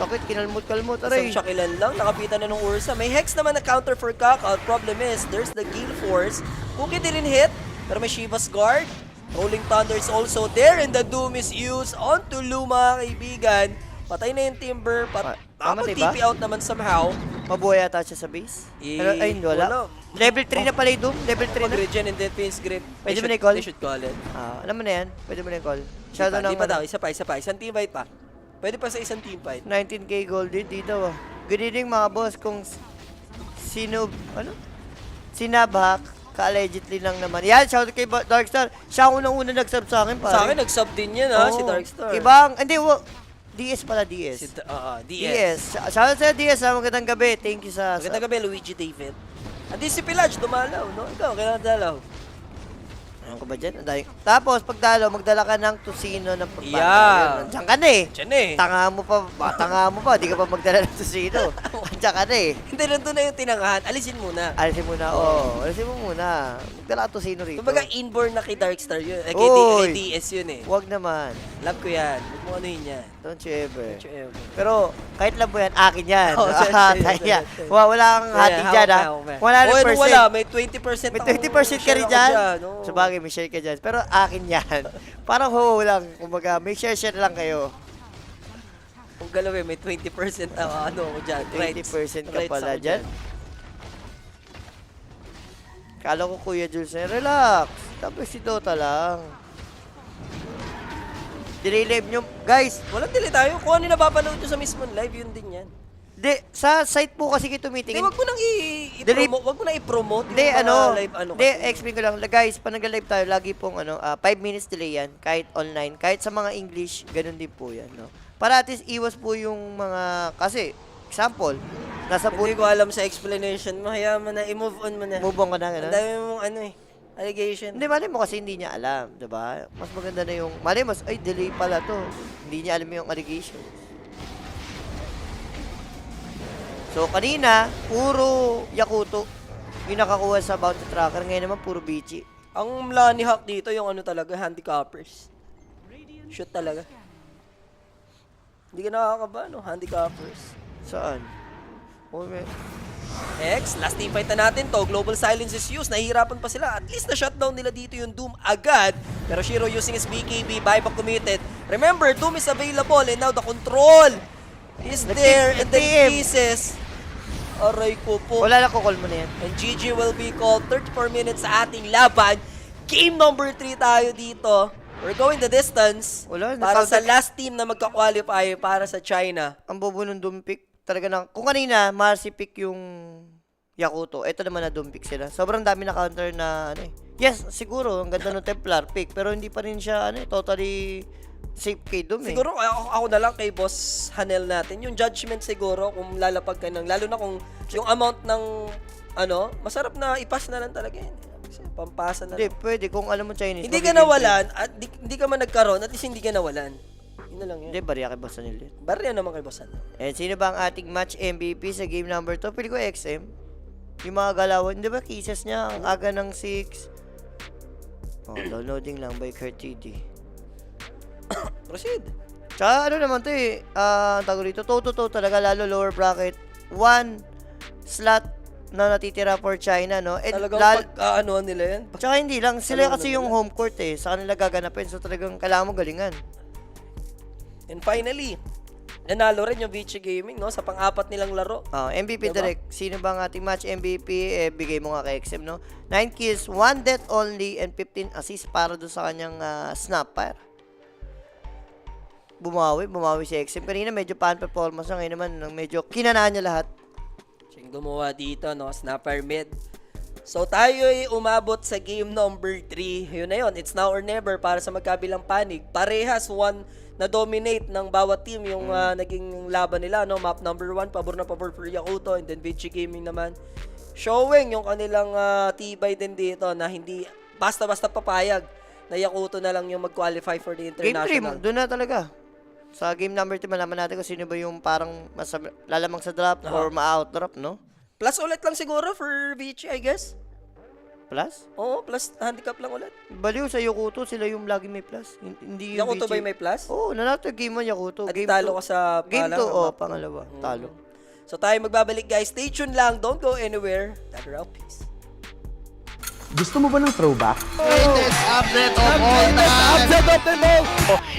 [SPEAKER 1] Sakit, kinalmot-kalmot.
[SPEAKER 2] Isang
[SPEAKER 1] Aray.
[SPEAKER 2] shakilan lang, nakapitan na ng Ursa. May Hex naman na counter for Knockout. Problem is, there's the Gale Force. Cookie didn't hit, pero may Shiva's Guard. Rolling Thunder is also there, and the Doom is used onto Luma, kaibigan. Patay na yung Timber,
[SPEAKER 1] Mamatay ba?
[SPEAKER 2] TP out naman somehow.
[SPEAKER 1] Mabuhay ata siya sa base. Pero, ay, hindi, wala. Level 3 na pala yung Doom. Level 3 na.
[SPEAKER 2] Mag-regen and Defense Grip.
[SPEAKER 1] Pwede mo na i-call?
[SPEAKER 2] They should call it.
[SPEAKER 1] Alam mo na yan. Pwede mo na i-call.
[SPEAKER 2] Shadow
[SPEAKER 1] Shadow
[SPEAKER 2] Di pa
[SPEAKER 1] ng
[SPEAKER 2] daw, isa pa. Isang team fight pa. Pwede pa sa isang team fight.
[SPEAKER 1] 19k gold dito. Good evening mga boss. Kung Sinabhak, ka-allegedly lang naman. Yan, shout out kay Darkstar. Siya ang unang-una nag-sub sa akin, pare.
[SPEAKER 2] Sa akin, nag-sub din yan, ha, si
[SPEAKER 1] Oo.
[SPEAKER 2] Darkstar.
[SPEAKER 1] Hindi, DS pala, DS.
[SPEAKER 2] DS.
[SPEAKER 1] DS. Shout out sa DS, ha. Magandang gabi. Thank you sa...
[SPEAKER 2] Magandang gabi, Luigi David. Andi si Pilage, dumalaw, no? Ikaw, kailangan dalaw.
[SPEAKER 1] Ano ko ba dyan? Tapos, pag dalo, magdala ka ng tusino ng pagbago.
[SPEAKER 2] Yeah.
[SPEAKER 1] Diyan ka na eh.
[SPEAKER 2] Diyan eh.
[SPEAKER 1] Tanga mo pa. Di ka pa magdala ng tusino. Diyan ka na eh.
[SPEAKER 2] Hindi, nandun na yung tinangahan. Alisin muna.
[SPEAKER 1] Alisin mo na, oo. Alisin mo muna. Magdala ka tusino rito.
[SPEAKER 2] Kumbaga, inborn na kay Darkstar yun. Kay
[SPEAKER 1] Oy.
[SPEAKER 2] DS yun eh.
[SPEAKER 1] Huwag naman.
[SPEAKER 2] Love ko yan. Huwag mo ano yun yan.
[SPEAKER 1] Don't you ever.
[SPEAKER 2] Don't you ever.
[SPEAKER 1] Pero, kahit lang mo yan, akin yan.
[SPEAKER 2] Oh,
[SPEAKER 1] Kaya, wala kang hati
[SPEAKER 2] Yeah,
[SPEAKER 1] dyan, ha?
[SPEAKER 2] hawak na.
[SPEAKER 1] 100%.
[SPEAKER 2] O, wala, may 20%
[SPEAKER 1] May
[SPEAKER 2] ako.
[SPEAKER 1] 20% ka rin dyan.
[SPEAKER 2] Oo.
[SPEAKER 1] Sabagay, may share ka dyan. Pero akin yan. Parang lang. Kumbaga, may share lang kayo.
[SPEAKER 2] Kung galawin, may 20% ako dyan.
[SPEAKER 1] 20% ka
[SPEAKER 2] Rights
[SPEAKER 1] pala
[SPEAKER 2] ako
[SPEAKER 1] dyan. Kala ko Kuya Jules na, relax. Tapos si Dota lang. Delay live nyo. Guys,
[SPEAKER 2] Walang delay tayo. Kung ano yung napapanood nyo sa mismo live, yun din yan.
[SPEAKER 1] sa site po kasi kayo
[SPEAKER 2] Hindi,
[SPEAKER 1] tumitingin.
[SPEAKER 2] wag mo nang i-promote. Wag mo nang i-promote.
[SPEAKER 1] Hindi,
[SPEAKER 2] yung mga live,
[SPEAKER 1] Hindi,
[SPEAKER 2] kasi.
[SPEAKER 1] explain ko lang. Guys, pag nag-live tayo, lagi pong 5 minutes delay yan. Kahit online. Kahit sa mga English, ganun din po yan. No? Para at least iwas po yung mga, kasi, example, nasa
[SPEAKER 2] Hindi ko alam sa explanation mo. Hayaan mo na, i-move on mo na.
[SPEAKER 1] move on ka na,
[SPEAKER 2] Ang
[SPEAKER 1] gano'n?
[SPEAKER 2] dami mong allegation.
[SPEAKER 1] Hindi, mali mo kasi hindi niya alam, diba? Mas maganda na yung, mali mo, ay, delay pala to. Hindi niya alam yung allegation. So, kanina, puro Yakuto yung nakakuha sa bounty tracker. Ngayon naman, puro Bichi.
[SPEAKER 2] Ang Lani hack dito, yung talaga, handicappers. Shoot talaga. Hindi ka nakakaba, no? Handicappers.
[SPEAKER 1] Saan? Oh, may...
[SPEAKER 2] X, last team fight na natin to. Global Silence is used. Nahihirapan pa sila. At least na-shutdown nila dito yung Doom agad. Pero Shiro using his BKB, buyback committed. Remember, Doom is available and now the control is there and the pieces. Aray ko po.
[SPEAKER 1] Wala lang, kukol mo na yan.
[SPEAKER 2] And GG will be called 34 minutes sa ating laban. Game number 3 tayo dito. We're going the distance
[SPEAKER 1] Wala,
[SPEAKER 2] para sa
[SPEAKER 1] nakaunti-
[SPEAKER 2] last team na magka-qualify para sa China.
[SPEAKER 1] Ang bobo ng Doom pick. Talaga na, kung kanina, Marcy pick yung Yakuto. Ito naman na Doom pick sila. Sobrang dami na counter na, Yes, siguro, ang ganda ng Templar pick. Pero hindi pa rin siya, totally safe kay Doom eh.
[SPEAKER 2] Siguro ako na lang kay Boss Hanel natin. Yung judgment siguro kung lalapag ka ng, lalo na kung yung amount ng masarap na ipas na lang talaga yun. Kasi pampasa na
[SPEAKER 1] Hindi,
[SPEAKER 2] lang.
[SPEAKER 1] pwede. Kung alam mo Chinese,
[SPEAKER 2] Hindi ka
[SPEAKER 1] magiging
[SPEAKER 2] nawalan, at hindi ka man nagkaroon, at least hindi ka nawalan. Yun na lang yun.
[SPEAKER 1] Hindi, bariya kay Basta nila.
[SPEAKER 2] Barya naman kay Bosan.
[SPEAKER 1] And sino ba ang ating match MVP sa game number 2? Pili ko XM. Yung mga galawan, di ba cases niya, ang aga ng 6. Oh, downloading lang by Kurt TD.
[SPEAKER 2] Proceed.
[SPEAKER 1] Tsaka ano naman to eh, tago rito, toe-to-toe talaga, lalo lower bracket. 1 slot na natitira for China, no? And
[SPEAKER 2] Talagang pag-aanoan nila yan.
[SPEAKER 1] tsaka hindi lang, sila
[SPEAKER 2] Alam
[SPEAKER 1] kasi
[SPEAKER 2] na
[SPEAKER 1] yung
[SPEAKER 2] nila.
[SPEAKER 1] home court eh, sa kanila gaganapin, so talagang kailangan mo galingan.
[SPEAKER 2] And finally, nanalo rin yung Vici Gaming, no? Sa pang-apat nilang laro.
[SPEAKER 1] MVP
[SPEAKER 2] Diba?
[SPEAKER 1] direct, sino ba ang ating match MVP? Eh, bigay mo nga kay XM, no? 9 kills, 1 death only, and 15 assists para doon sa kanyang snapper. Bumawi si XM. Kanina medyo pan performance na, ngayon naman medyo kinanaan niya lahat.
[SPEAKER 2] Siyang gumawa dito, no? Snapper mid. So, tayo ay umabot sa game number 3. Yun na yun. It's now or never para sa magkabilang panig. Parehas, one na dominate ng bawat team yung naging laban nila, no? Map number 1, pabor na pabor for Yakuto, and then Vici Gaming naman. Showing yung kanilang tibay din dito na hindi basta-basta papayag na Yakuto na lang yung mag-qualify for the
[SPEAKER 1] Game 3,
[SPEAKER 2] international.
[SPEAKER 1] doon na talaga. Sa game number 3, malaman natin kung sino ba yung parang lalamang sa drop or ma-out drop, no?
[SPEAKER 2] Plus ulit lang siguro for Vici, I guess.
[SPEAKER 1] Plus?
[SPEAKER 2] Oo, plus handicap lang ulit.
[SPEAKER 1] Baliw sa Yakuto, sila yung lagi may plus. Hindi yung
[SPEAKER 2] Yakuto ba
[SPEAKER 1] Vici.
[SPEAKER 2] yung may plus?
[SPEAKER 1] Oo, nanalo game 1 Yakuto.
[SPEAKER 2] At
[SPEAKER 1] Game
[SPEAKER 2] talo
[SPEAKER 1] 2.
[SPEAKER 2] ka sa
[SPEAKER 1] Game 2,
[SPEAKER 2] pangalawa.
[SPEAKER 1] pangalawa. Talo.
[SPEAKER 2] So tayo magbabalik guys. Stay tuned lang. Don't go anywhere. Dagger out. Peace.
[SPEAKER 3] Gusto mo ba ng throwback?
[SPEAKER 4] Latest update of all time.